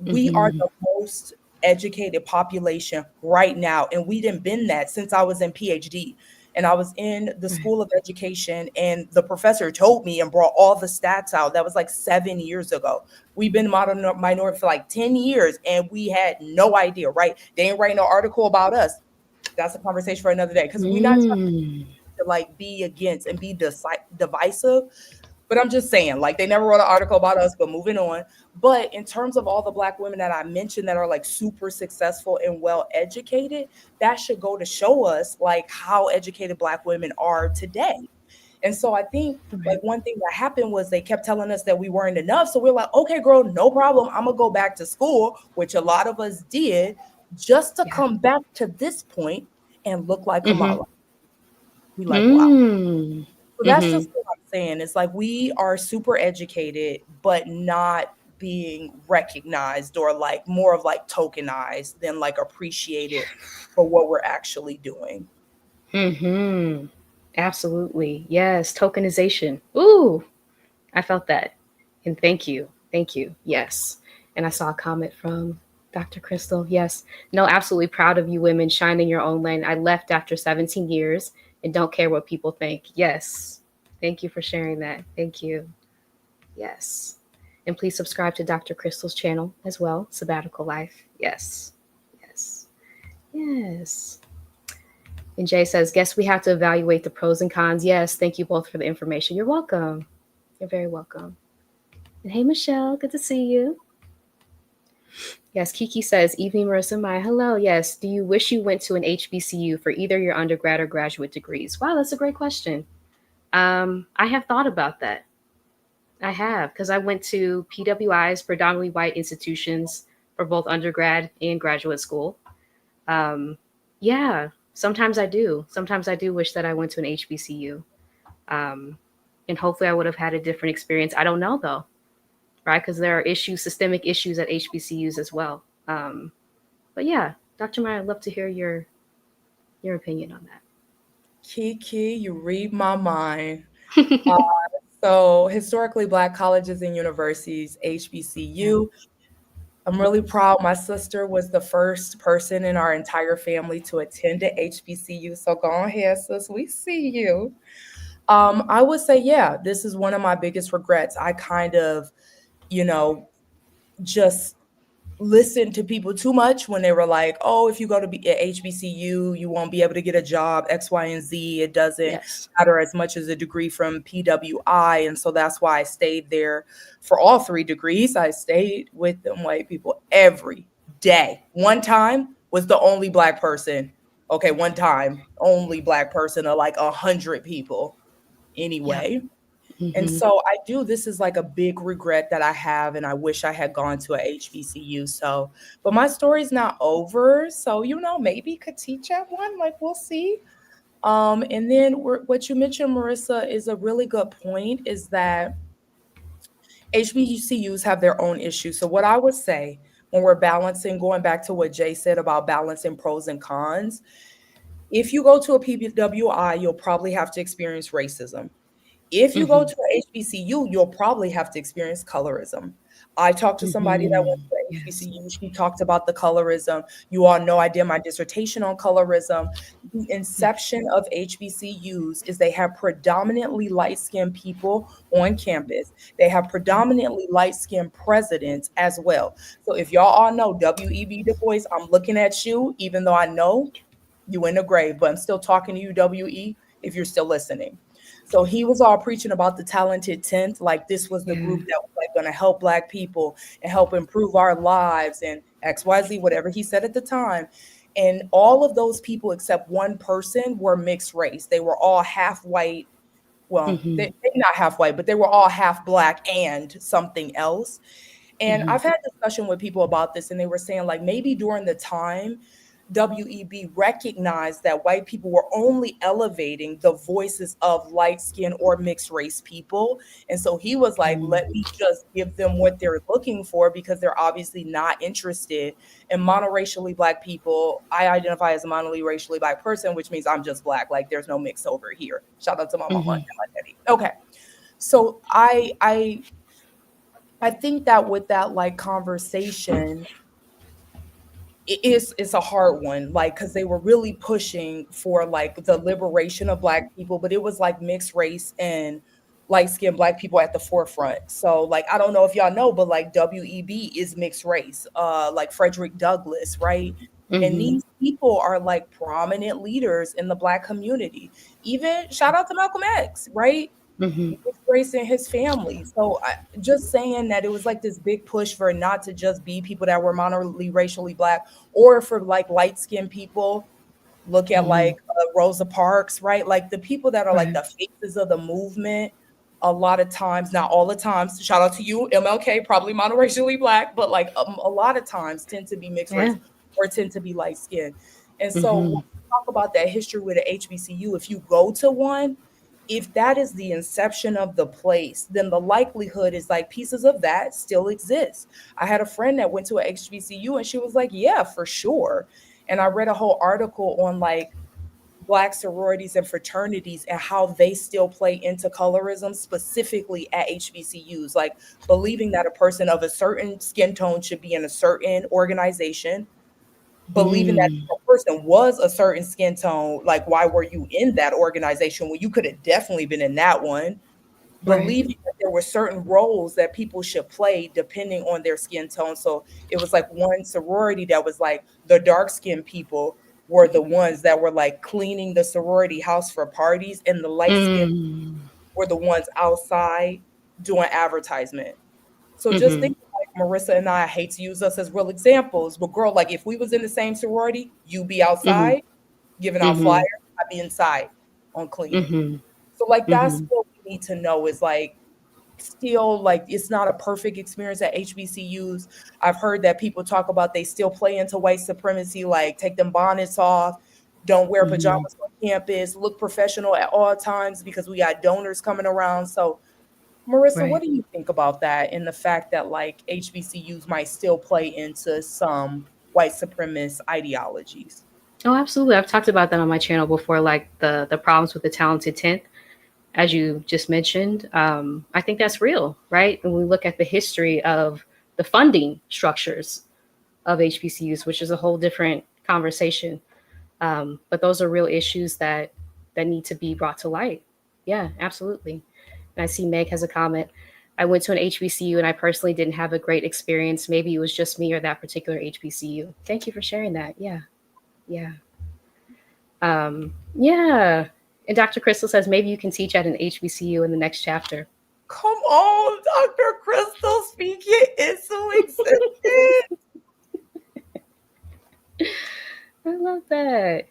we are Mm-hmm. the most educated population right now, and we didn't been that since I was in PhD. And I was in the Right. School of Education, and the professor told me and brought all the stats out. That was like 7 years ago. We've been model minority for like 10 years and we had no idea, right? They ain't writing no article about us. That's a conversation for another day because we're not trying Mm. to like be against and be divisive. But I'm just saying, like, they never wrote an article about us, but moving on. But in terms of all the Black women that I mentioned that are like super successful and well educated, that should go to show us like how educated Black women are today. And so I think like Right. one thing that happened was they kept telling us that we weren't enough. So we're like, okay, girl, no problem. I'm gonna go back to school, which a lot of us did, just to Yeah. come back to this point and look like Mm-hmm. Kamala. We like, wow. Mm. So that's Mm-hmm. just what I'm saying. It's like we are super educated, but not being recognized or like more of like tokenized than like appreciated for what we're actually doing. Mm-hmm. Absolutely. Yes. Tokenization. Ooh, I felt that. And thank you. Thank you. Yes. And I saw a comment from Dr. Crystal. Yes. No, absolutely proud of you women shining your own lane. I left after 17 years and don't care what people think. Yes. Thank you for sharing that. Thank you. Yes. And please subscribe to Dr. Crystal's channel as well, Sabbatical Life. Yes. Yes. Yes. And Jay says, guess we have to evaluate the pros and cons. Yes. Thank you both for the information. You're welcome. You're very welcome. And hey, Michelle, good to see you. Yes, Kiki says, evening, Marissa Maya. Hello. Yes. Do you wish you went to an HBCU for either your undergrad or graduate degrees? Wow, that's a great question. I have thought about that. I have, because I went to PWIs, predominantly white institutions, for both undergrad and graduate school. Um, yeah, sometimes I do. Sometimes I do wish that I went to an HBCU. Um, and hopefully I would have had a different experience. I don't know though, right? Because there are issues, systemic issues at HBCUs as well. But yeah, Dr. Meyer, I'd love to hear your opinion on Kiki, you read my mind. Uh, that. so historically Black colleges and universities, Yeah. HBCU. I'm really proud. My sister was the first person in our entire family to attend at HBCU. So go ahead, sis. We see you. I would say, yeah, this is one of my biggest regrets. I kind of, you know, just listened to people too much when they were like, "Oh, if you go to at HBCU, you won't be able to get a job X, Y, and Z. It doesn't Yes. matter as much as a degree from PWI." And so that's why I stayed there for all three degrees. I stayed with them white people every day. One time was the only Black person. Okay, one time, only Black person of like 100 people. Yep. Anyway, and Mm-hmm. so I do, this is like a big regret that I have, and I wish I had gone to a HBCU. So, but my story's not over. So, maybe could teach at one, like we'll see. And then what you mentioned, Marissa, is a really good point, is that HBCUs have their own issues. So what I would say when we're balancing, going back to what Jay said about balancing pros and cons, if you go to a PWI, you'll probably have to experience racism. If you go Mm-hmm. to a HBCU, you'll probably have to experience colorism. I talked to somebody that Mm-hmm. went to Yes. HBCU. She talked about the colorism. You all know I did my dissertation on colorism. The Yep. inception of HBCUs is they have predominantly light skinned people on campus. They have predominantly light skinned presidents as well. So if y'all all know W.E.B. Du Bois, I'm looking at you, even though I know you in the grave, but I'm still talking to you, W.E., if you're still listening. So he was all preaching about the talented 10th, like this was the Yeah. group that was like going to help Black people and help improve our lives and XYZ, whatever he said at the time. And all of those people, except one person, were mixed race. They were all half white. Well, Mm-hmm. they not half white, but they were all half Black and something else. And Mm-hmm. I've had discussion with people about this, and they were saying, like, maybe during the time WEB recognized that white people were only elevating the voices of light skinned or mixed race people. And so he was like, let me just give them what they're looking for, because they're obviously not interested in monoracially Black people. I identify as a monoracially Black person, which means I'm just Black. Like, there's no mix over here. Shout out to my mama Mm-hmm. and my daddy. Okay. So I think that with that like conversation, it's a hard one, like, because they were really pushing for like the liberation of Black people, but it was like mixed race and light skinned Black people at the forefront. So like, I don't know if y'all know, but like WEB is mixed race, like Frederick Douglass, right? And Mm-hmm. these people are like prominent leaders in the Black community. Even shout out to Malcolm X, right? Mm-hmm. Mixed race in his family. So just saying that it was like this big push for not to just be people that were monoracially racially Black, or for like light skinned people. Look at Mm-hmm. like Rosa Parks, right? Like the people that are like Right. the faces of the movement. A lot of times, not all the times. Shout out to you, MLK, probably monoracially Black, but like a lot of times tend to be mixed Yeah. race or tend to be light skinned. And so when Mm-hmm. we talk about that history with the HBCU, if you go to one, if that is the inception of the place, then the likelihood is like pieces of that still exist. I had a friend that went to a HBCU and she was like, yeah, for sure. And I read a whole article on like Black sororities and fraternities and how they still play into colorism, specifically at HBCUs, like believing that a person of a certain skin tone should be in a certain organization, believing that Mm, if a person was a certain skin tone, like why were you in that organization when you could have definitely been in that one? right. Believing that there were certain roles that people should play depending on their skin tone. So it was like one sorority that was like the dark skinned people were the ones that were like cleaning the sorority house for parties, and the light skinned Mm, were the ones outside doing advertisement. So just mm-hmm, think like Marissa and I hate to use us as real examples, but girl, like if we was in the same sorority, you be mm-hmm, outside giving out mm-hmm, flyers, I'd be inside on cleaning. mm-hmm, So like that's mm-hmm, what we need to know is like still like it's not a perfect experience at HBCUs. I've heard that people talk about they still play into white supremacy, like take them bonnets off, don't wear mm-hmm. pajamas on campus, look professional at all times because we got donors coming around. So Marissa, what Right. do you think about that and the fact that like HBCUs might still play into some white supremacist ideologies? Oh, absolutely. I've talked about that on my channel before, like the problems with the talented tenth, as you just mentioned. I think that's real, right? When we look at the history of the funding structures of HBCUs, which is a whole different conversation. But those are real issues that need to be brought to light. Yeah, absolutely. And I see Meg has a comment. I went to an HBCU and I personally didn't have a great experience. Maybe it was just me or that particular HBCU. Thank you for sharing that. Yeah, yeah, yeah. And Dr. Crystal says maybe you can teach at an HBCU in the next chapter. Come on, Dr. Crystal, speak it into existence. I love that.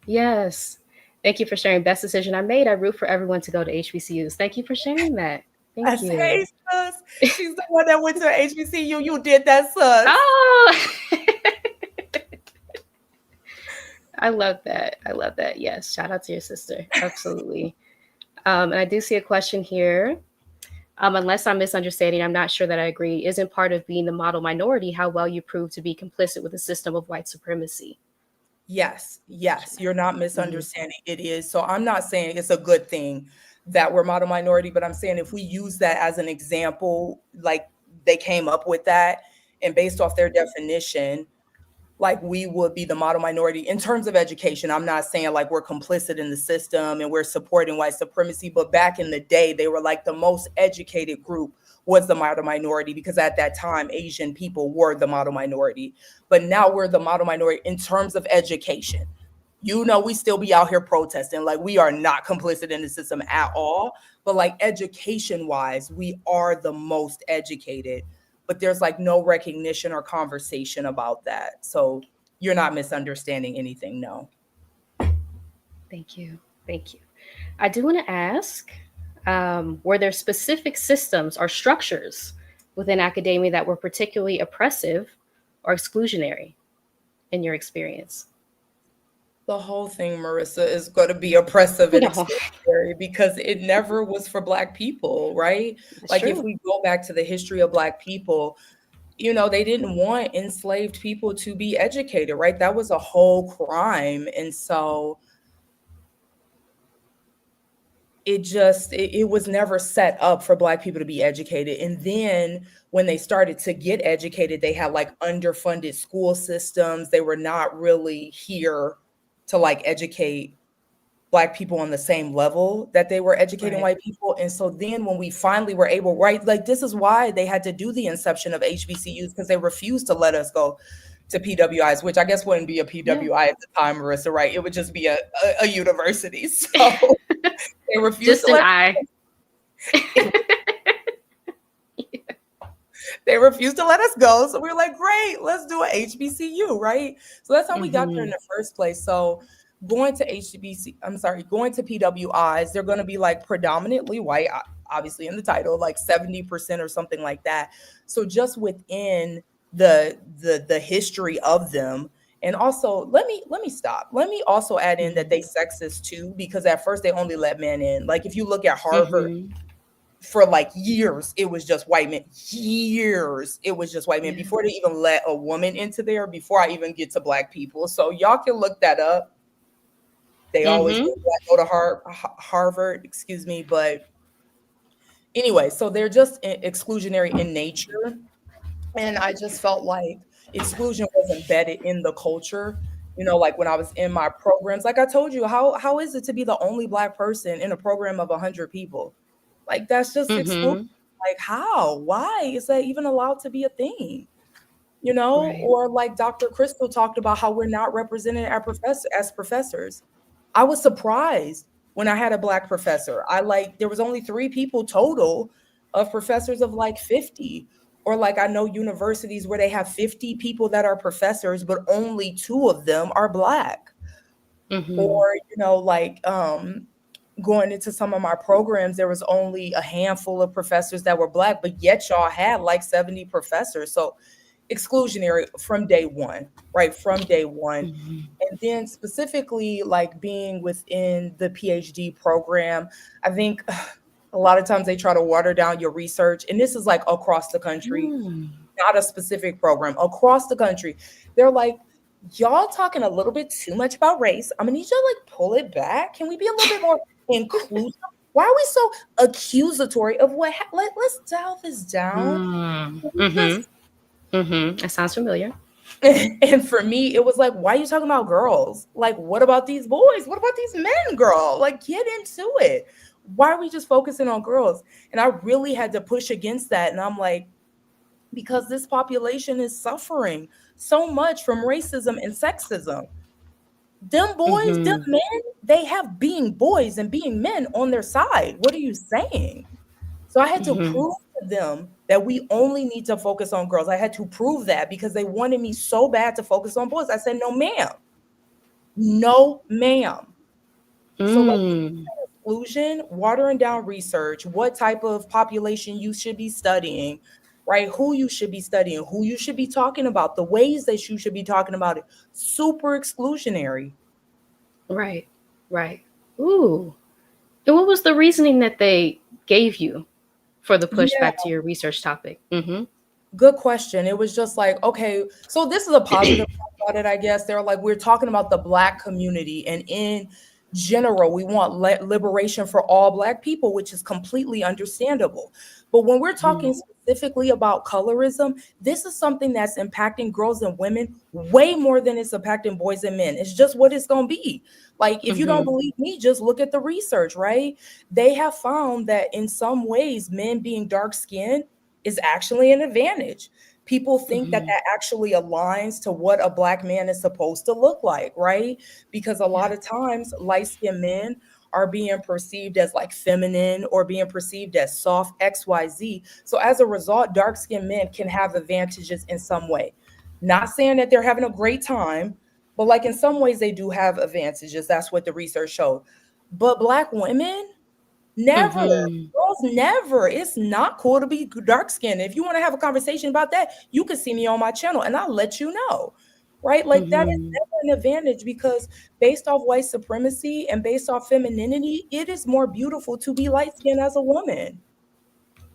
Yes. Thank you for sharing. Best decision I made. I root for everyone to go to HBCUs. Thank you for sharing that. Thank That's you. hey, sus. She's the one that went to HBCU. You did that, sus. Oh, I love that. I love that. Yes. Shout out to your sister. Absolutely. And I do see a question here. Unless I'm misunderstanding, I'm not sure that I agree. Isn't part of being the model minority how well you prove to be complicit with a system of white supremacy? Yes, yes, you're not Mm-hmm. misunderstanding. It is. So I'm not saying it's a good thing that we're model minority, but I'm saying if we use that as an example, like they came up with that and based off their definition, like we would be the model minority in terms of education. I'm not saying like we're complicit in the system and we're supporting white supremacy, but back in the day, they were like the most educated group was the model minority because at that time, Asian people were the model minority. But now we're the model minority in terms of education. You know, we still be out here protesting. Like we are not complicit in the system at all. But like education wise, we are the most educated, but there's like no recognition or conversation about that. So you're not misunderstanding anything, no. Thank you. Thank you. I do want to ask, were there specific systems or structures within academia that were particularly oppressive or exclusionary in your experience? The whole thing, Marissa, is going to be oppressive and No, exclusionary because it never was for Black people, right? that's Like if true. we go back to the history of Black people, you know, they didn't want enslaved people to be educated, right? That was a whole crime. And so it was never set up for Black people to be educated. And then when they started to get educated, they had like underfunded school systems. They were not really here to like educate Black people on the same level that they were educating Right. white people. And so then when we finally were able, right, like this is why they had to do the inception of HBCUs because they refused to let us go to PWIs, which I guess wouldn't be a Yeah. PWI at the time, Marissa, right? It would just be a university. So they refused Just to an let eye. they refused to let us go. So we were like, great, let's do an HBCU, right? So that's how we got there in Mm-hmm. the first place. So going to going to PWIs, they're going to be like predominantly white, obviously in the title, like 70% or something like that. So just within the history of them. And also, let me stop. Let me also add in that Mm-hmm. they sexist too, because at first they only let men in. Like if you look at Harvard Mm-hmm. for like years, it was just white men. Years, it was just white men Yeah. before they even let a woman into there, before I even get to Black people. So y'all can look that up. They always Mm-hmm. go to Harvard, excuse me. But anyway, so they're just exclusionary in nature. And I just felt like exclusion was embedded in the culture. Like when I was in my programs, like I told you, how is it to be the only Black person in a program of 100 people? Like that's just exclusion. Mm-hmm. Like how? Why is that even allowed to be a thing? Right. Or like Dr. Crystal talked about how we're not represented as professors. I was surprised when I had a Black professor. There was only 3 people total of professors of like 50. Or like I know universities where they have 50 people that are professors, but only 2 of them are Black. Mm-hmm. Or, going into some of my programs, there was only a handful of professors that were Black, but yet y'all had like 70 professors. So exclusionary from day one, right? From day one. Mm-hmm. And then specifically, like being within the PhD program, I think a lot of times they try to water down your research. And this is like across the country, Mm. not a specific program, across the country. They're like, y'all talking a little bit too much about race. I'm gonna need you to like pull it back. Can we be a little bit more inclusive? Why are we so accusatory of let's dial this down. Mm. Can we Mm-hmm. just Mm-hmm. That sounds familiar. and for me, it was like, why are you talking about girls? Like, what about these boys? What about these men, girl? Like, get into it. Why are we just focusing on girls? And I really had to push against that. And I'm like, because this population is suffering so much from racism and sexism. Them boys, them Mm-hmm. men, they have being boys and being men on their side. What are you saying? So I had to Mm-hmm. prove to them that we only need to focus on girls. I had to prove that because they wanted me so bad to focus on boys. I said, no, ma'am. No, ma'am. So, like, Mm. exclusion, watering down research, what type of population you should be studying, right? Who you should be studying, who you should be talking about, the ways that you should be talking about it. Super exclusionary. Right. Right. Ooh. And what was the reasoning that they gave you for the Yeah, pushback to your research topic? Mm-hmm. good question. It was just like, okay, so this is a positive part about it, I guess. They're like, we're talking about the Black community, and in general, we want liberation for all Black people, which is completely understandable. But when we're talking specifically about colorism, this is something that's impacting girls and women way more than it's impacting boys and men. It's just what it's going to be. Like, if you don't Mm-hmm. believe me, just look at the research, right? They have found that in some ways, men being dark skinned is actually an advantage. People think that Mm-hmm. that actually aligns to what a Black man is supposed to look like, right? Because a Yeah. lot of times light skinned men are being perceived as like feminine or being perceived as soft XYZ. So as a result, dark skinned men can have advantages in some way. Not saying that they're having a great time, but like in some ways they do have advantages. That's what the research showed. But Black women, never. Mm-hmm. Girls, never. It's not cool to be dark skinned. If you want to have a conversation about that, you can see me on my channel and I'll let you know. Right? Like that is Mm-hmm. never an advantage because based off white supremacy and based off femininity, it is more beautiful to be light skinned as a woman.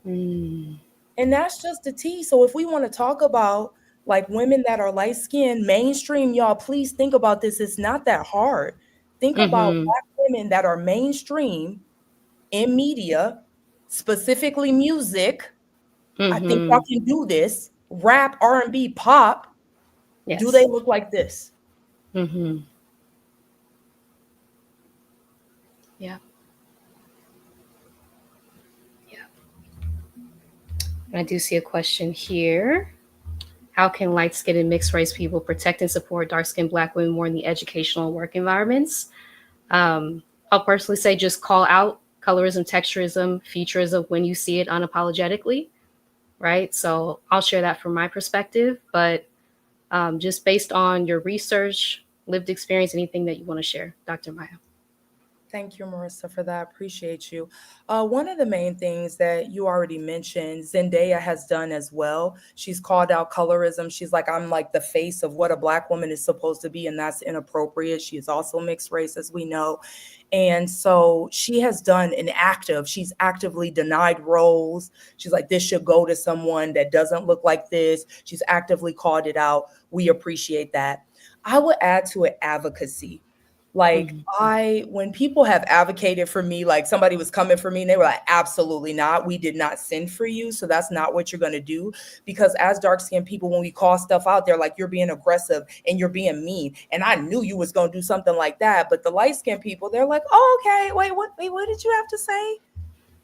Mm. And that's just the tea. So if we want to talk about like women that are light skinned, mainstream, y'all, please think about this. It's not that hard. Think about Mm-hmm. Black women that are mainstream in media, specifically music. I think Mm-hmm. y'all can do this. Rap, R&B, pop. Do they Yes. look like this? Mm-hmm. Yeah. Yeah. And I do see a question here. How can light skinned and mixed race people protect and support dark skinned Black women more in the educational and work environments? Um, I'll personally say just call out colorism, texturism, featureism when you see it unapologetically, right? So I'll share that from my perspective, but just based on your research, lived experience, anything that you want to share, Dr. Maya. Thank you, Marissa, for that. Appreciate you. One of the main things that you already mentioned, Zendaya has done as well. She's called out colorism. She's like, I'm like the face of what a Black woman is supposed to be, and that's inappropriate. She is also mixed race, as we know. And so she has done she's actively denied roles. She's like, this should go to someone that doesn't look like this. She's actively called it out. We appreciate that. I would add to it advocacy. Like Mhm. when people have advocated for me, like somebody was coming for me and they were like, absolutely not. We did not send for you. So that's not what you're going to do. Because as dark skinned people, when we call stuff out there, like you're being aggressive and you're being mean. And I knew you was going to do something like that. But the light skinned people, they're like, oh, okay, wait, what did you have to say?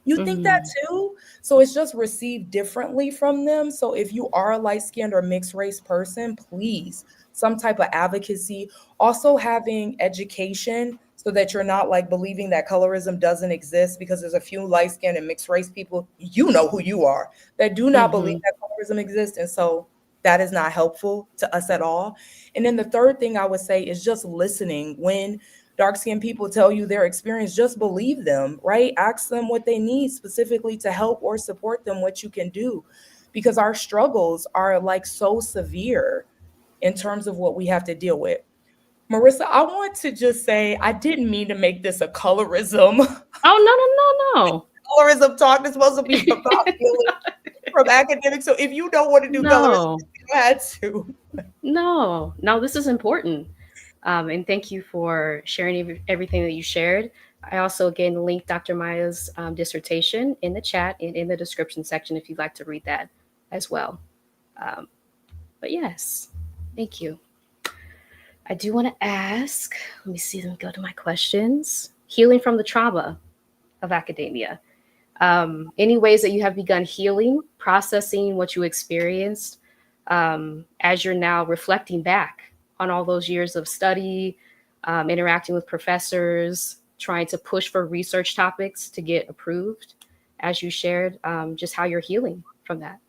You think that Mhm. too? So it's just received differently from them. So if you are a light skinned or mixed race person, please, some type of advocacy. Also, having education so that you're not like believing that colorism doesn't exist, because there's a few light skinned and mixed race people, you know who you are, that do not believe Mhm. that colorism exists. And so that is not helpful to us at all. And then the third thing I would say is just listening. When dark skinned people tell you their experience, just believe them, right? Ask them what they need specifically to help or support them, what you can do, because our struggles are like so severe in terms of what we have to deal with. Marissa, I want to just say I didn't mean to make this a colorism Oh, no, colorism talk. It's supposed to be no, about no. healing from academics. So if you don't want to do colorism, No. you had to. No. No, this is important. And thank you for sharing everything that you shared. I also again linked Dr. Maya's dissertation in the chat and in the description section if you'd like to read that as well. Um, but yes, thank you. I do want to ask, let me see, let me go to my questions. Healing from the trauma of academia. Any ways that you have begun healing, processing what you experienced as you're now reflecting back on all those years of study, interacting with professors, trying to push for research topics to get approved, as you shared, just how you're healing from that.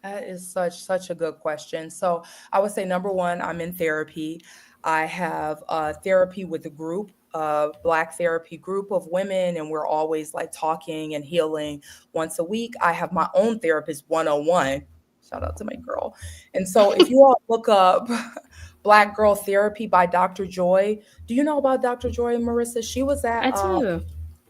That is such a good question. So I would say number one, I'm in therapy. I have therapy with a group, a Black therapy group of women, and we're always like talking and healing once a week. I have my own therapist 101. Shout out to my girl. And so if you all look up Black Girl Therapy by Dr. Joy, do you know about Dr. Joy and Marissa? I do.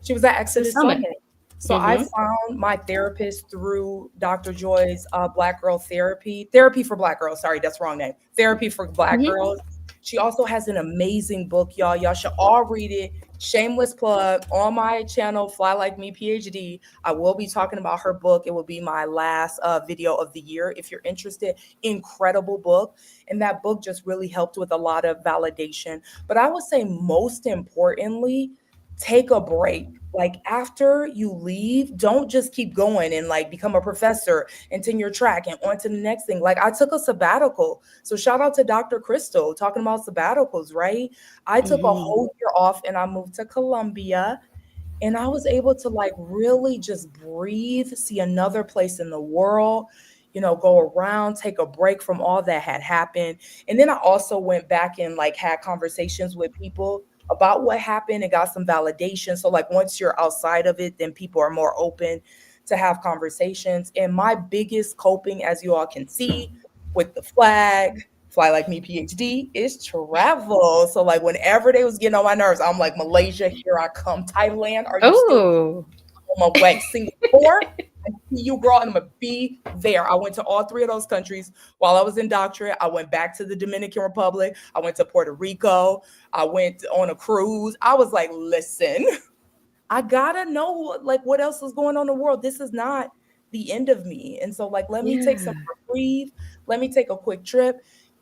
She was at It's the Exodus summit. Summit. So I Mm-hmm. found my therapist through Dr. Joy's Black Girl Therapy for Black Girls. Sorry, that's the wrong name. Therapy for Black Mm-hmm. Girls. She also has an amazing book, y'all. Y'all should all read it. Shameless plug on my channel, Fly Like Me PhD. I will be talking about her book. It will be my last video of the year. If you're interested, incredible book. And that book just really helped with a lot of validation. But I would say most importantly, take a break. Like after you leave, don't just keep going and like become a professor and tenure track and on to the next thing. Like I took a sabbatical. So shout out to Dr. Crystal talking about sabbaticals, right? I took a Mm-hmm. whole year off and I moved to Colombia, and I was able to like really just breathe, see another place in the world, go around, take a break from all that had happened. And then I also went back and like had conversations with people about what happened and got some validation. So like once you're outside of it, then people are more open to have conversations. And my biggest coping, as you all can see, with the flag, Fly Like Me PhD, is travel. So like whenever they was getting on my nerves, I'm like, Malaysia, here I come. Thailand, are you still Oh. on my way? Singapore, I see you, girl, and I'm gonna be there. I went to all three of those countries while I was in doctorate. I went back to the Dominican Republic. I went to Puerto Rico. I went on a cruise. I was like, listen, I gotta know like what else is going on in the world. This is not the end of me. And so like let me take some Yeah. breathe. Let me take a quick trip.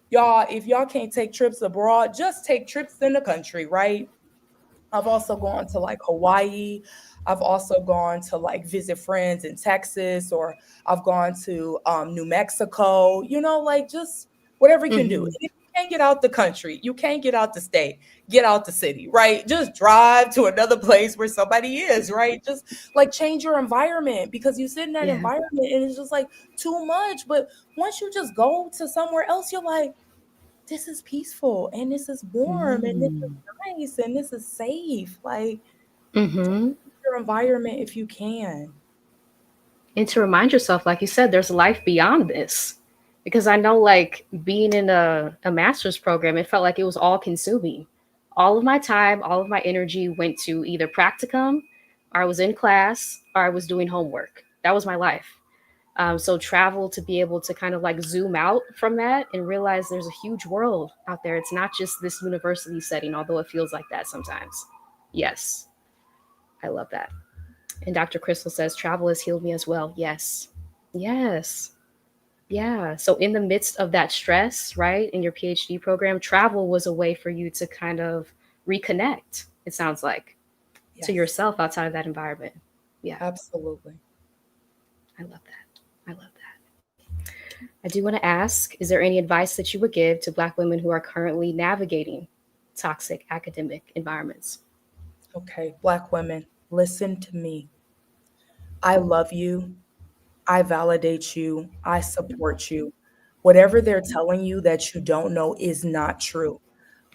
Y'all, if y'all can't take trips abroad, just take trips in the country, right? I've also gone to like Hawaii. I've also gone to like visit friends in Texas, or I've gone to New Mexico, like just whatever you can do. And Mm-hmm. if you can't get out the country, you can't get out the state, get out the city, right? Just drive to another place where somebody is, right? Just like change your environment, because you sit in that Yeah. environment and it's just like too much. But once you just go to somewhere else, you're like, this is peaceful and this is warm and this is Mm-hmm. nice and this is safe. Like, just Mm-hmm. your environment if you can. And to remind yourself, like you said, there's life beyond this. Because I know, like, being in a master's program, it felt like it was all consuming. All of my time, all of my energy went to either practicum, or I was in class, or I was doing homework. That was my life. So travel to be able to kind of like zoom out from that and realize there's a huge world out there. It's not just this university setting, although it feels like that sometimes. Yes, I love that. And Dr. Crystal says travel has healed me as well. Yes. Yes. Yeah. So in the midst of that stress, right, in your PhD program, travel was a way for you to kind of reconnect, it sounds like, to Yes, yourself outside of that environment. Yeah. absolutely. I love that. I love that. I do want to ask, is there any advice that you would give to Black women who are currently navigating toxic academic environments? Okay, Black women, listen to me. I love you. I validate you. I support you. Whatever they're telling you that you don't know is not true.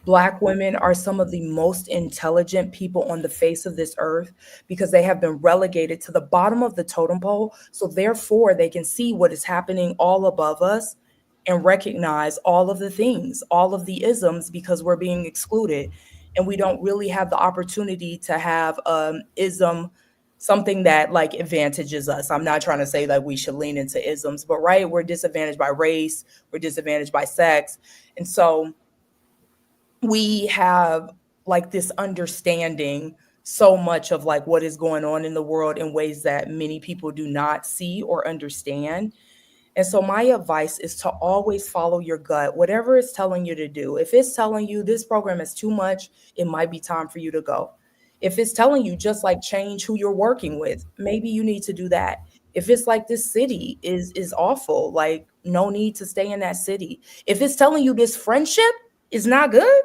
Black women are some of the most intelligent people on the face of this earth because they have been relegated to the bottom of the totem pole. So, therefore, they can see what is happening all above us and recognize all of the things, all of the isms, because we're being excluded. And we don't really have the opportunity to have ism, something that like advantages us. I'm not trying to say that we should lean into isms, but right, we're disadvantaged by race, we're disadvantaged by sex. And so, we have like this understanding so much of like what is going on in the world in ways that many people do not see or understand. And so my advice is to always follow your gut, whatever it's telling you to do. If it's telling you this program is too much, it might be time for you to go. If it's telling you just like change who you're working with, maybe you need to do that. If it's like this city is awful, like no need to stay in that city. If it's telling you this friendship is not good,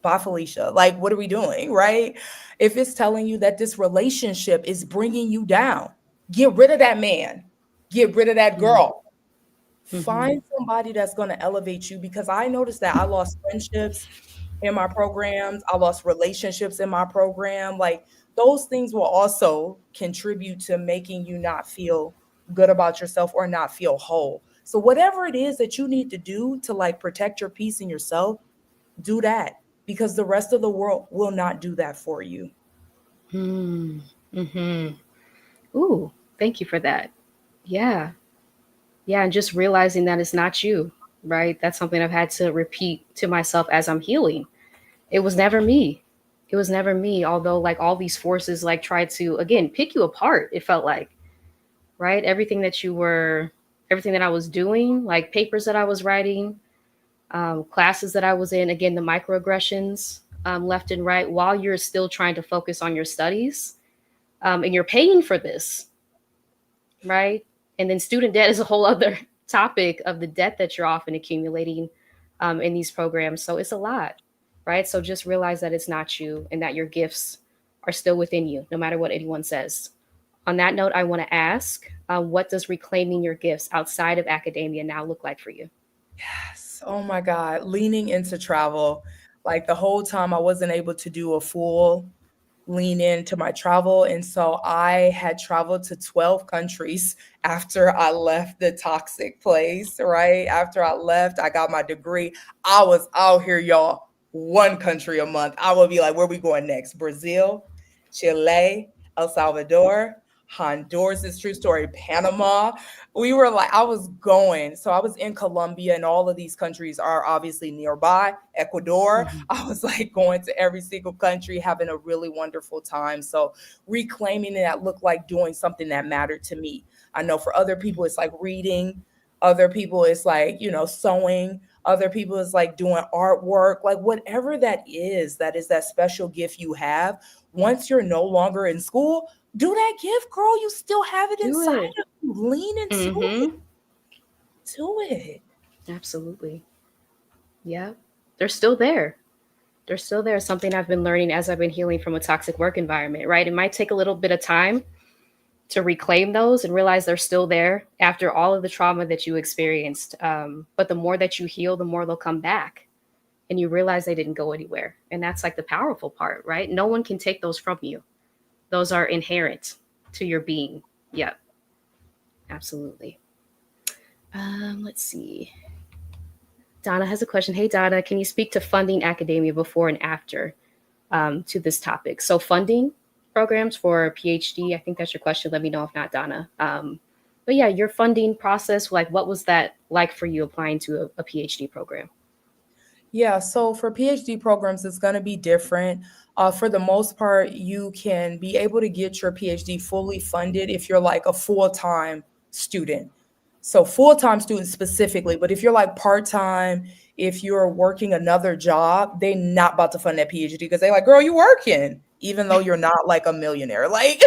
bye Felicia. Like, what are we doing, right? If it's telling you that this relationship is bringing you down, get rid of that man, get rid of that girl. Mm-hmm. Find somebody that's going to elevate you, because I noticed that I lost friendships in my programs, I lost relationships in my program. Like, those things will also contribute to making you not feel good about yourself or not feel whole. So whatever it is that you need to do to like protect your peace and yourself, do that, because the rest of the world will not do that for you. Mm. Mm-hmm. Ooh, thank you for that. Yeah. Yeah. And just realizing that it's not you, right? That's something I've had to repeat to myself as I'm healing. It was never me. It was never me. Although, like, all these forces, like, tried to, again, pick you apart, it felt like, right? Everything that I was doing, like papers that I was writing, classes that I was in, again, the microaggressions, left and right, while you're still trying to focus on your studies, and you're paying for this, right? And then student debt is a whole other topic of the debt that you're often accumulating, in these programs. So it's a lot, right? So just realize that it's not you and that your gifts are still within you, no matter what anyone says. On that note, I want to ask, what does reclaiming your gifts outside of academia now look like for you? Yes. Oh my God. Leaning into travel. Like the whole time I wasn't able to do a full lean into my travel. And so I had traveled to 12 countries after I left the toxic place, right? After I left, I got my degree. I was out here, y'all, one country a month. I would be like, where we going next? Brazil, Chile, El Salvador, Honduras is true story, Panama. We were like, I was going. So I was in Colombia, and all of these countries are obviously nearby. Ecuador. Mhm. I was like going to every single country, having a really wonderful time. So reclaiming that looked like doing something that mattered to me. I know for other people, it's like reading. Other people, it's like, sewing. Other people, it's like doing artwork. Like whatever that is that special gift you have. Once you're no longer in school, do that gift, girl. You still have it Do inside it. of you. Lean into it. Mm-hmm. Do it. Absolutely. Yeah. They're still there. They're still there. Something I've been learning as I've been healing from a toxic work environment, right? It might take a little bit of time to reclaim those and realize they're still there after all of the trauma that you experienced. But the more that you heal, the more they'll come back and you realize they didn't go anywhere. And that's like the powerful part, right? No one can take those from you. Those are inherent to your being. Yep, absolutely. Let's see. Donna has a question. Hey, Donna, can you speak to funding academia before and after, to this topic? So, funding programs for a PhD, I think that's your question. Let me know if not, Donna. But yeah, your funding process, like what was that like for you applying to a PhD program? Yeah, so for PhD programs, it's going to be different. For the most part, you can be able to get your PhD fully funded if you're like a full-time student. So full-time student specifically, but if you're like part-time, if you're working another job, they're not about to fund that PhD because they're like, girl, you working, even though you're not like a millionaire. Like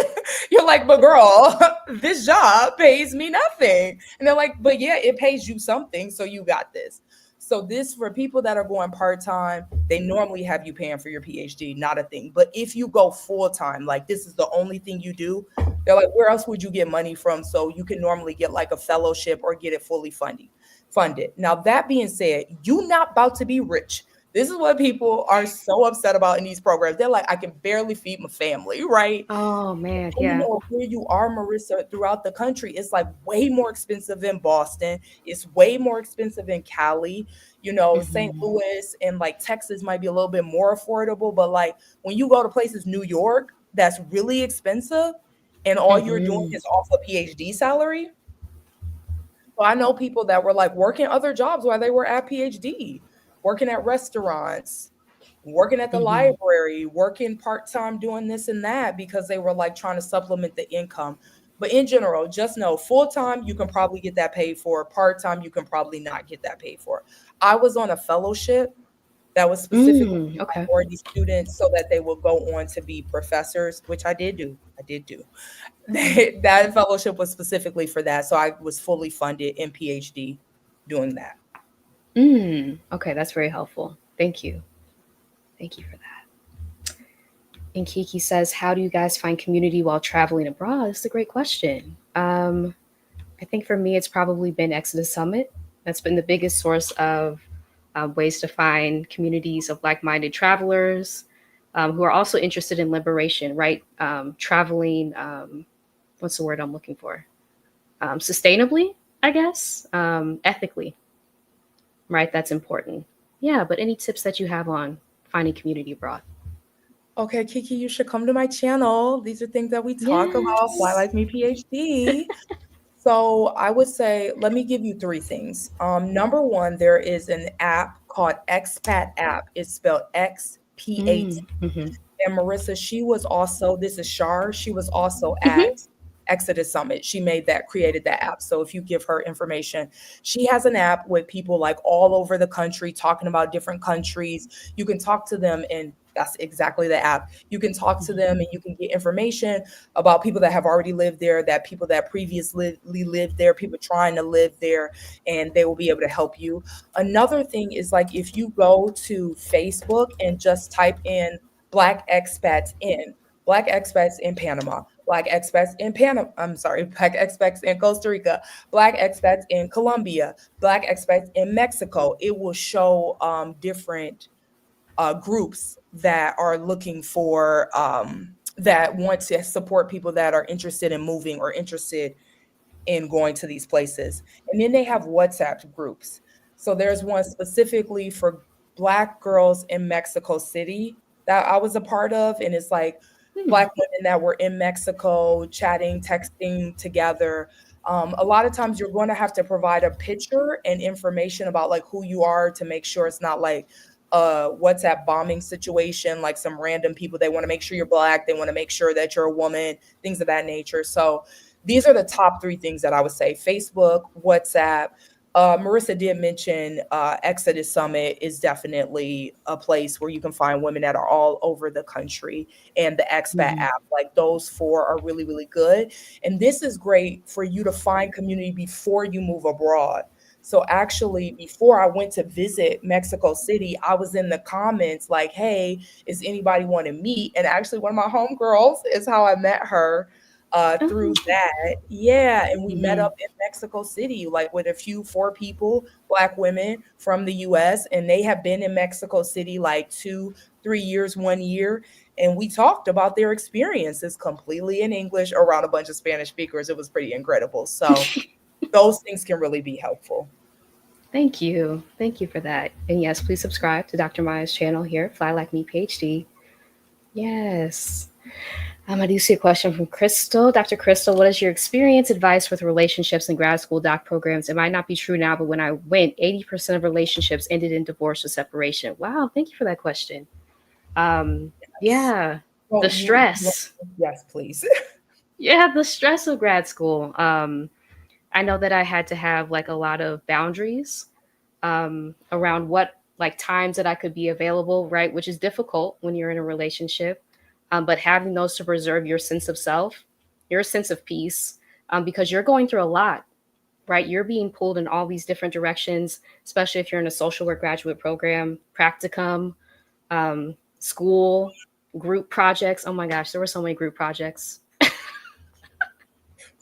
you're like, but girl, this job pays me nothing. And they're like, but yeah, it pays you something, so you got this. So this for people that are going part-time, they normally have you paying for your PhD, not a thing. But if you go full-time, like this is the only thing you do, they're like, where else would you get money from? So you can normally get like a fellowship or get it fully funded. Now that being said, you not about to be rich. This is what people are so upset about in these programs. They're like, I can barely feed my family, right? Oh man, Depending yeah. on where you are, Marissa, throughout the country, it's like way more expensive in Boston. It's way more expensive in Cali. You know, St. Hmm. Louis and like Texas might be a little bit more affordable, but like when you go to places, New York, that's really expensive, and all you're doing Hmm. is off a PhD salary. So I know people that were like working other jobs while they were at PhD, working at restaurants, working at the Hmm. library, working part-time doing this and that because they were like trying to supplement the income. But in general, just know full-time you can probably get that paid for, part-time you can probably not get that paid for. I was on a fellowship that was specifically Mm, for okay. minority students so that they will go on to be professors, which I did do. I did do. That fellowship was specifically for that. So I was fully funded in PhD doing that. Mm, okay, that's very helpful. Thank you. Thank you for that. And Kiki says, "How do you guys find community while traveling abroad?" That's a great question. I think for me, it's probably been Exodus Summit. That's been the biggest source of ways to find communities of like-minded travelers who are also interested in liberation. Right, traveling. What's the word I'm looking for? Sustainably, I guess. Ethically, right? That's important. Yeah, but any tips that you have on finding community abroad? Okay, Kiki, you should come to my channel. These are things that we talk about. Fly Yes. Like Me PhD. So I would say, let me give you three things. Number one, there is an app called Expat app. It's spelled XPAT. Mm, mm-hmm. And Marissa, she was also, this is Shar, she was also Mm-hmm. at Exodus Summit. She made that, created that app. So if you give her information, she has an app with people like all over the country talking about different countries. You can talk to them, and that's exactly the app. You can talk to them and you can get information about people that have already lived there, that people that previously lived there, people trying to live there, and they will be able to help you. Another thing is like if you go to Facebook and just type in Black expats in Black expats in Panama, Black expats in Panama. I'm sorry, Black expats in Costa Rica, Black expats in Colombia, Black expats in Mexico. It will show different groups that are looking for that want to support people that are interested in moving or interested in going to these places. And then they have WhatsApp groups. So there's one specifically for Black girls in Mexico City that I was a part of. And it's like Hmm. Black women that were in Mexico chatting, texting together. A lot of times you're going to have to provide a picture and information about like who you are to make sure it's not like a WhatsApp bombing situation, like some random people. They want to make sure you're Black. They want to make sure that you're a woman, things of that nature. So these are the top three things that I would say: Facebook, WhatsApp. Marissa did mention Exodus Summit is definitely a place where you can find women that are all over the country, and the Expat Hmm. app. Like those four are really, really good. And this is great for you to find community before you move abroad. So actually, before I went to visit Mexico City, I was in the comments like, "Hey, is anybody want to meet?" And actually, one of my homegirls is how I met her through Oh. that. Yeah, and we met Hmm. up in Mexico City, like with a few, four people, Black women from the US, and they have been in Mexico City like 2, 3 years, 1 year. And we talked about their experiences completely in English around a bunch of Spanish speakers. It was pretty incredible. So those things can really be helpful. Thank you. Thank you for that. And yes, please subscribe to Dr. Maya's channel here, Fly Like Me PhD. Yes. I do see a question from Crystal. Dr. Crystal, what is your experience, advice with relationships in grad school doc programs? It might not be true now, but when I went, 80% of relationships ended in divorce or separation. Wow, thank you for that question. Yes. Yeah, Well, the stress. yes, please. Yeah, the stress of grad school. I know that I had to have like a lot of boundaries around what like times that I could be available, right? Which is difficult when you're in a relationship. But having those to preserve your sense of self, your sense of peace, because you're going through a lot, right? You're being pulled in all these different directions, especially if you're in a social work graduate program, practicum, school, group projects. Oh my gosh, there were so many group projects.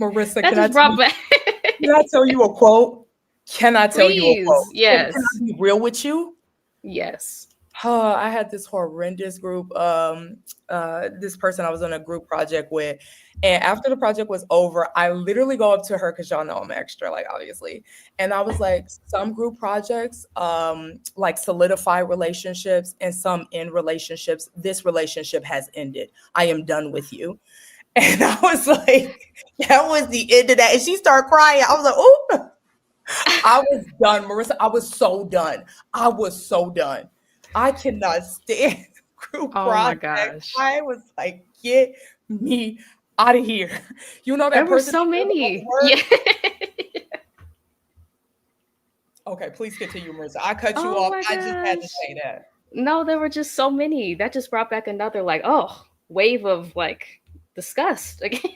Marissa, That just brought back. can I tell you a quote? Can I tell you a quote? Please, Can I yes, be real with you? yes. I had this horrendous group. This person I was on a group project with, and after the project was over, I literally go up to her because y'all know I'm extra, like obviously, and I was like, some group projects, like solidify relationships, and some end relationships. This relationship has ended. I am done with you. And I was like, that was the end of that. And she started crying. I was like, oh, I was done, Marissa. I was so done. I was so done. I cannot stand group Oh my projects. gosh. I was like, get me out of here. You know There that were person so that never goes to many. work? Yeah. Okay, please continue, Marissa. I cut you Oh off. my I just had to gosh. say that. No, there were just so many. That just brought back another like, oh, wave of like disgust again.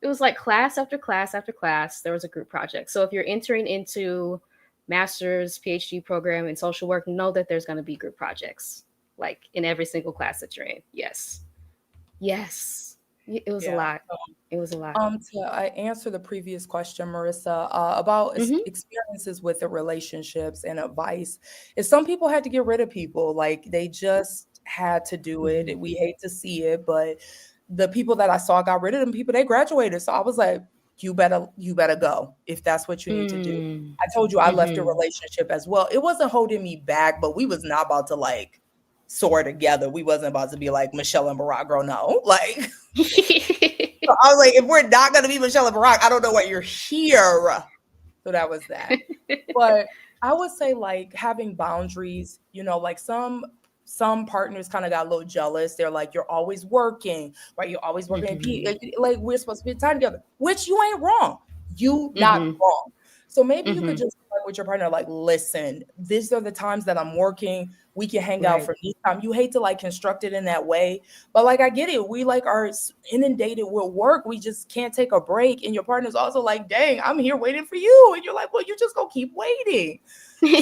It was like class after class after class. There was a group project. So if you're entering into master's, PhD program in social work, know that there's going to be group projects like in every single class that you're in. Yes. Yes. It was a Yeah. lot. It was a lot. To answer the previous question, Marissa, about Mm-hmm. experiences with the relationships and advice, is some people had to get rid of people, like they just had to do Mm-hmm. it. We hate to see it, but the people that I saw got rid of them. People they graduated, so I was like, you better go if that's what you need to do. Mm. I told you I left a Mm-hmm. relationship as well. It wasn't holding me back, but we was not about to like soar together. We wasn't about to be like Michelle and Barack, girl. No, like. So I was like, if we're not going to be Michelle and Barack, I don't know why you're here. So that was that. But I would say like having boundaries, like some partners kind of got a little jealous. They're like, you're always working, right? You're always working at Mm-hmm. like we're supposed to be time together, which you ain't wrong. You not Mm-hmm. wrong. So maybe you could Mm-hmm. just like with your partner, like, listen, these are the times that I'm working. We can hang out Right. for this time. You hate to like construct it in that way, but like I get it. We like are inundated with work. We just can't take a break. And your partner's also like, dang, I'm here waiting for you. And you're like, well, you just go keep waiting.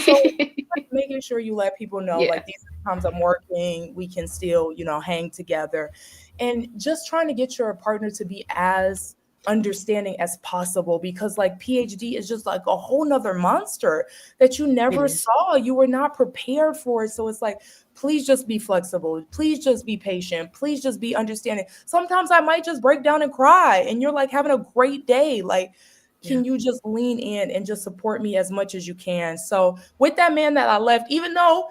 So like, making sure you let people know Yeah. like these are the times I'm working, we can still, hang together. And just trying to get your partner to be as understanding as possible, because like PhD is just like a whole nother monster that you It never is. saw. You were not prepared for it. So it's like, please just be flexible. Please just be patient. Please just be understanding. Sometimes I might just break down and cry and you're like having a great day. Like, Yeah. can you just lean in and just support me as much as you can? So with that man that I left, even though,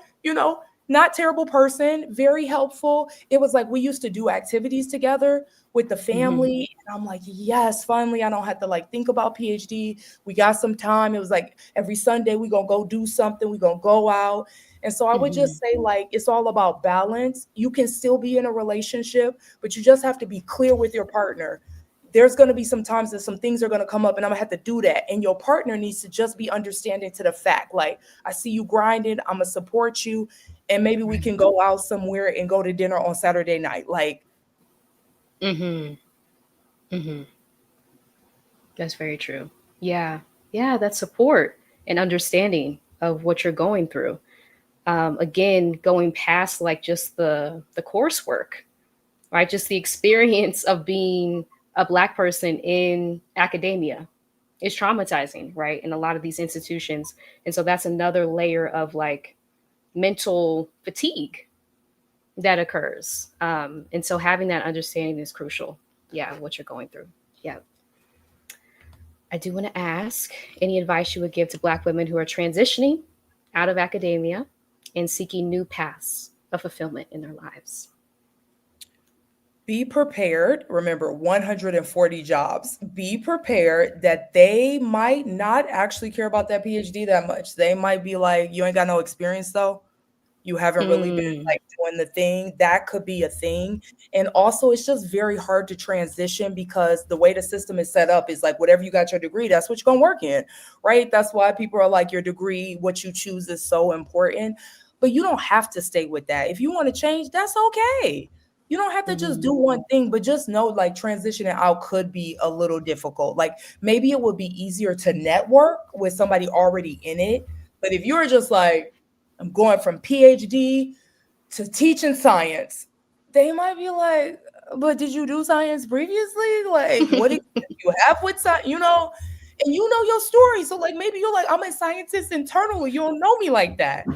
not terrible person, very helpful. It was like we used to do activities together with the Mm-hmm. family. And I'm like, yes, finally, I don't have to like think about PhD. We got some time. It was like every Sunday we gonna go do something. We gonna go out. And so I would Mm-hmm. just say like it's all about balance. You can still be in a relationship, but you just have to be clear with your partner. There's going to be some times that some things are going to come up and I'm going to have to do that. And your partner needs to just be understanding to the fact, like, I see you grinding, I'm going to support you. And maybe we Right. can go out somewhere and go to dinner on Saturday night. Like, Mm-hmm. Mm-hmm. That's very true. Yeah. Yeah, that's support and understanding of what you're going through. Again, going past like just the coursework, right? Just the experience of being a Black person in academia is traumatizing, right? In a lot of these institutions. And so that's another layer of like mental fatigue that occurs. And so having that understanding is crucial. Yeah, what you're going through. Yeah. I do want to ask any advice you would give to Black women who are transitioning out of academia and seeking new paths of fulfillment in their lives. Be prepared. Remember, 140 jobs. Be prepared that they might not actually care about that PhD that much. They might be like, you ain't got no experience though. You haven't really been Mm, like doing the thing. That could be a thing. And also, it's just very hard to transition because the way the system is set up is like whatever you got your degree, that's what you're gonna work in, right? That's why people are like, your degree, what you choose is so important. But you don't have to stay with that. If you want to change, that's okay. You don't have to just do mhm. one thing, but just know like transitioning out could be a little difficult. Like maybe it would be easier to network with somebody already in it. But if you're just like, I'm going from PhD to teaching science, they might be like, but did you do science previously? Like, what do you have with science? And you know your story. So, like, maybe you're like, I'm a scientist internally. You don't know me like that.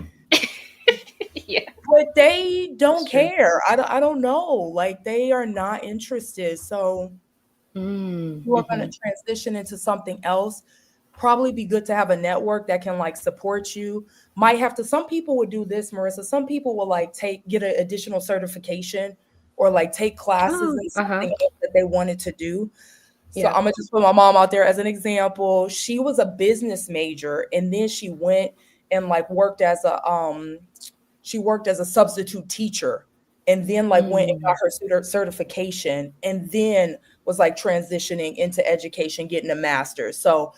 Yeah, But they that's don't true. care. I don't know. Like, they are not interested. So, Mm, you are going mhm. to transition into something else, probably be good to have a network that can like support you. Might have to, some people would do this, Marissa. Some people will like get an additional certification or like take classes Oh, in uh-huh. something else that they wanted to do. So Yeah. I'm gonna just put my mom out there as an example. She was a business major and then she went and like worked as a substitute teacher and then like went and got Mm, her certification and then was like transitioning into education, getting a master's. So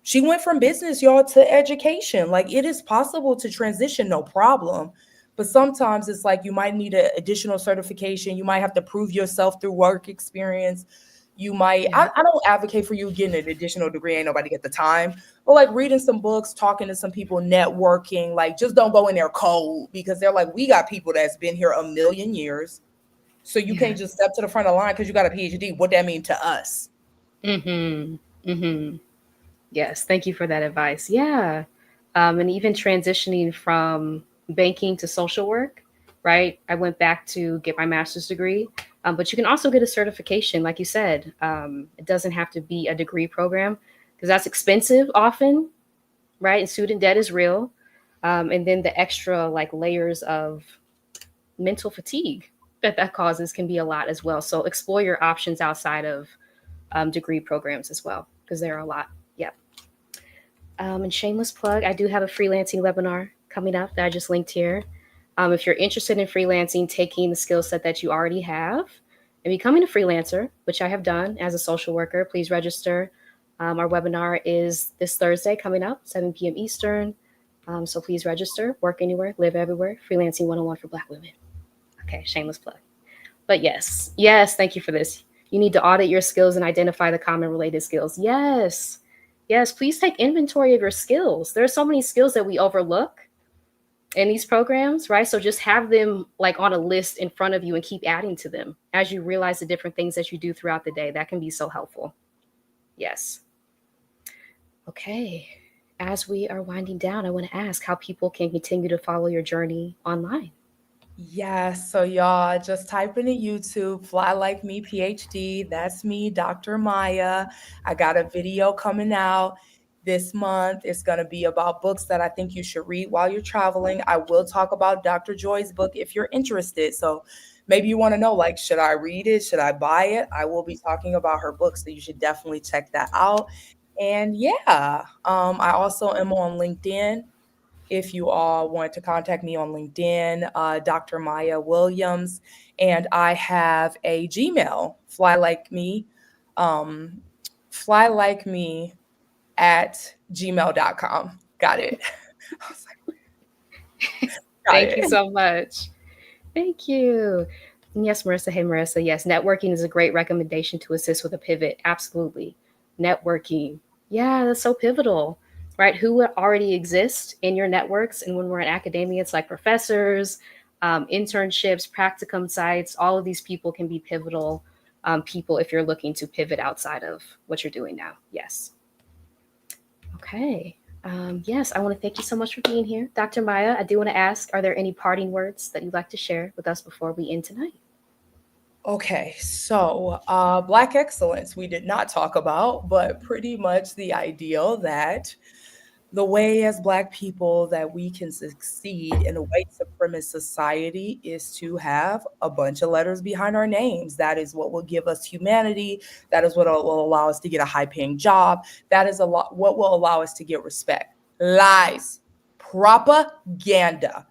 she went from business, y'all, to education. Like it is possible to transition, no problem. But sometimes it's like you might need an additional certification. You might have to prove yourself through work experience. You might, yeah. I don't advocate for you getting an additional degree. Ain't nobody get the time. But like reading some books, talking to some people, networking, like just don't go in there cold because they're like, we got people that's been here a million years. So you can't Yeah. just step to the front of the line because you got a PhD. What that mean to us? Mhm. Mhm. Yes, thank you for that advice. Yeah. And even transitioning from banking to social work, right? I went back to get my master's degree, but you can also get a certification, like you said. It doesn't have to be a degree program because that's expensive often, right? And student debt is real. And then the extra like layers of mental fatigue that causes can be a lot as well. So explore your options outside of degree programs as well because there are a lot. Yep. And shameless plug, I do have a freelancing webinar coming up that I just linked here. If you're interested in freelancing, taking the skill set that you already have and becoming a freelancer, which I have done as a social worker, please register. Our webinar is this Thursday coming up, 7 p.m. Eastern. So please register. Work anywhere, live everywhere. Freelancing 101 for Black women. Okay, shameless plug. But yes, yes, thank you for this. You need to audit your skills and identify the common related skills. Yes, yes, please take inventory of your skills. There are so many skills that we overlook in these programs, right? So just have them like on a list in front of you and keep adding to them as you realize the different things that you do throughout the day. That can be so helpful. Yes. Okay. As we are winding down, I want to ask how people can continue to follow your journey online. Yes, so y'all just type into YouTube, Fly Like Me PhD. That's me, Dr. Maya. I got a video coming out this month. It's going to be about books that I think you should read while you're traveling. I will talk about Dr. Joy's book if you're interested. So maybe you want to know, like, should I read it? Should I buy it? I will be talking about her book, so you should definitely check that out. And yeah, I also am on LinkedIn if you all want to contact me on LinkedIn, Dr. Maya Williams, and I have a Gmail, um, fly like me at gmail.com. Got it. I was like, got Thank you it. so much. Thank you. Yes, Marissa. Hey, Marissa. Yes, networking is a great recommendation to assist with a pivot. Absolutely. Networking. Yeah, that's so pivotal, right? Who already exists in your networks? And when we're in academia, it's like professors, internships, practicum sites. All of these people can be pivotal people if you're looking to pivot outside of what you're doing now. Yes. Okay. Yes, I want to thank you so much for being here. Dr. Maya, I do want to ask, are there any parting words that you'd like to share with us before we end tonight? Okay, so Black excellence we did not talk about, but pretty much the ideal that The way as Black people that we can succeed in a white supremacist society is to have a bunch of letters behind our names. That is what will give us humanity. That is what will allow us to get a high paying job. That is what will allow us to get respect. Lies, propaganda.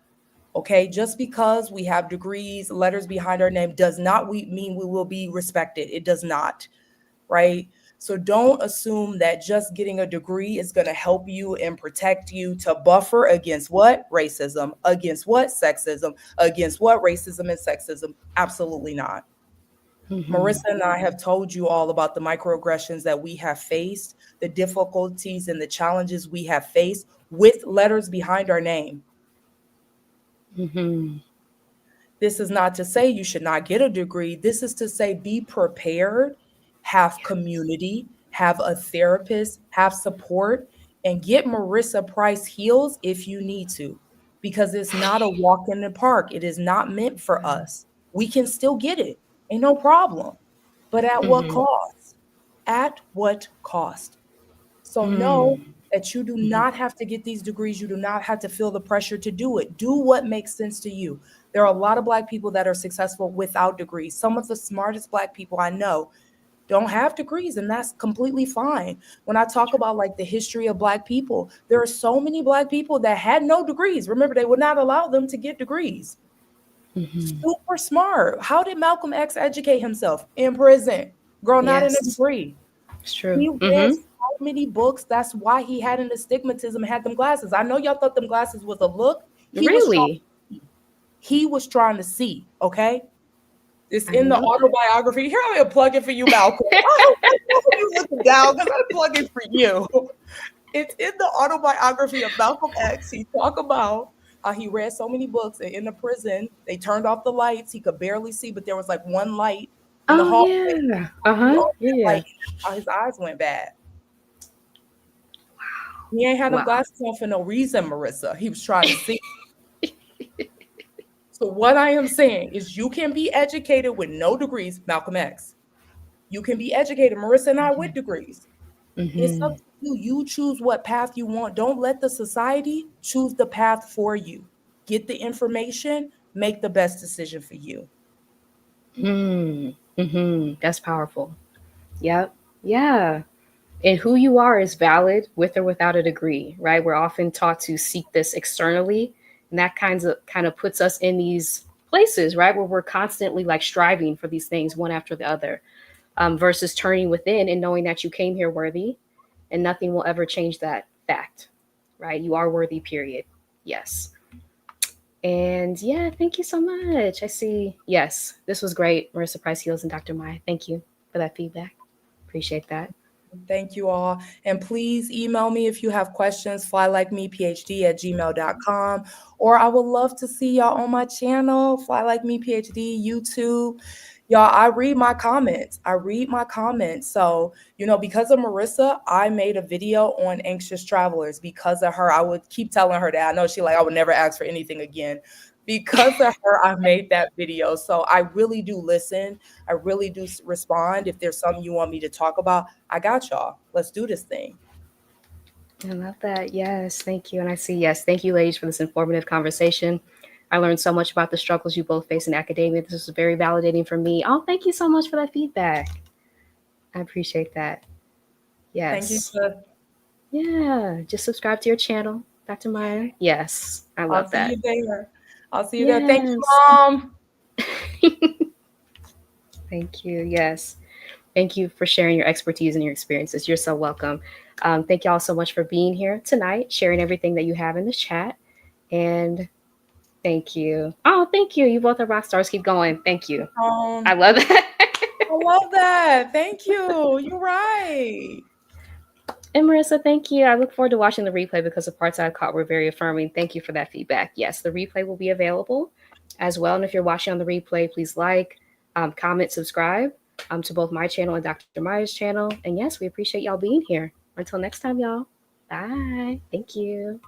Okay, just because we have degrees, letters behind our name does not mean we will be respected. It does not, right? So don't assume that just getting a degree is going to help you and protect you to buffer against what? Racism, against what? Sexism, against what? Racism and sexism. Absolutely not. Mm-hmm. Marissa and I have told you all about the microaggressions that we have faced, the difficulties and the challenges we have faced with letters behind our name. Mm-hmm. This is not to say you should not get a degree. This is to say be prepared, have community, have a therapist, have support, and get Marissa Price heels if you need to, because it's not a walk in the park. It is not meant for us. We can still get it, ain't no problem. But at what Mm-hmm. cost? At what cost? So know Mm-hmm. that you do not have to get these degrees. You do not have to feel the pressure to do it. Do what makes sense to you. There are a lot of Black people that are successful without degrees. Some of the smartest Black people I know don't have degrees, and that's completely fine. When I talk about like the history of Black people, there are so many Black people that had no degrees. Remember, they would not allow them to get degrees. Mm-hmm. Super smart. How did Malcolm X educate himself? In prison. Girl, not in a Yes, degree. it's true. He read Mm-hmm. so many books. That's why he had an astigmatism and had them glasses. I know y'all thought them glasses was a look. He was trying Really? to see. He was trying to see, okay? It's I in didn't the know that. autobiography. Here I'm gonna plug it for you, Malcolm. I hope you looking down because I'm plugging for you. It's in the autobiography of Malcolm X. He talk about how he read so many books, and in the prison they turned off the lights. He could barely see, but there was like one light in the Oh hallway. yeah. He turned Uh-huh. off that Yeah. light, and that's how his eyes went bad. He ain't had them Wow. glasses on for no reason, Marissa. He was trying to see. So what I am saying is you can be educated with no degrees, Malcolm X. You can be educated, Marissa and I, with degrees. It's up Mm-hmm. to you. You choose what path you want. Don't let the society choose the path for you. Get the information, make the best decision for you. Mm-hmm. That's powerful. Yep. Yeah. And who you are is valid with or without a degree, right? We're often taught to seek this externally, and that kind of puts us in these places, right, where we're constantly like striving for these things one after the other, versus turning within and knowing that you came here worthy, and nothing will ever change that fact, right? You are worthy, period. Yes. And yeah, thank you so much. I see. Yes, this was great, Marissa Price Heels and Dr. Maya. Thank you for that feedback. Appreciate that. Thank you all. And please email me if you have questions, flylikemephd@gmail.com. Or I would love to see y'all on my channel, Fly Like Me PhD, YouTube. Y'all, I read my comments. I read my comments. So, because of Marissa, I made a video on anxious travelers. Because of her, I would keep telling her that. I know she like, I would never ask for anything again. Because of her, I made that video. So I really do listen. I really do respond. If there's something you want me to talk about, I got y'all. Let's do this thing. I love that. Yes, thank you. And I see, yes, thank you, ladies, for this informative conversation. I learned so much about the struggles you both face in academia. This was very validating for me. Oh, thank you so much for that feedback. I appreciate that. Thank you, Yes. sis. Yeah, just subscribe to your channel, Dr. Meyer. Yes, I I'll love see that. you there. I'll see you there. Thank you, Yes. Mom. Thank you. Yes. Thank you for sharing your expertise and your experiences. You're so welcome. Thank you all so much for being here tonight, sharing everything that you have in the chat. And thank you. Oh, thank you. You both are rock stars. Keep going. Thank you. I love that. I love that. Thank you. You're right. And Marissa, thank you. I look forward to watching the replay because the parts I caught were very affirming. Thank you for that feedback. Yes, the replay will be available as well. And if you're watching on the replay, please like, comment, subscribe to both my channel and Dr. Maya's channel. And yes, we appreciate y'all being here. Until next time, y'all. Bye. Thank you.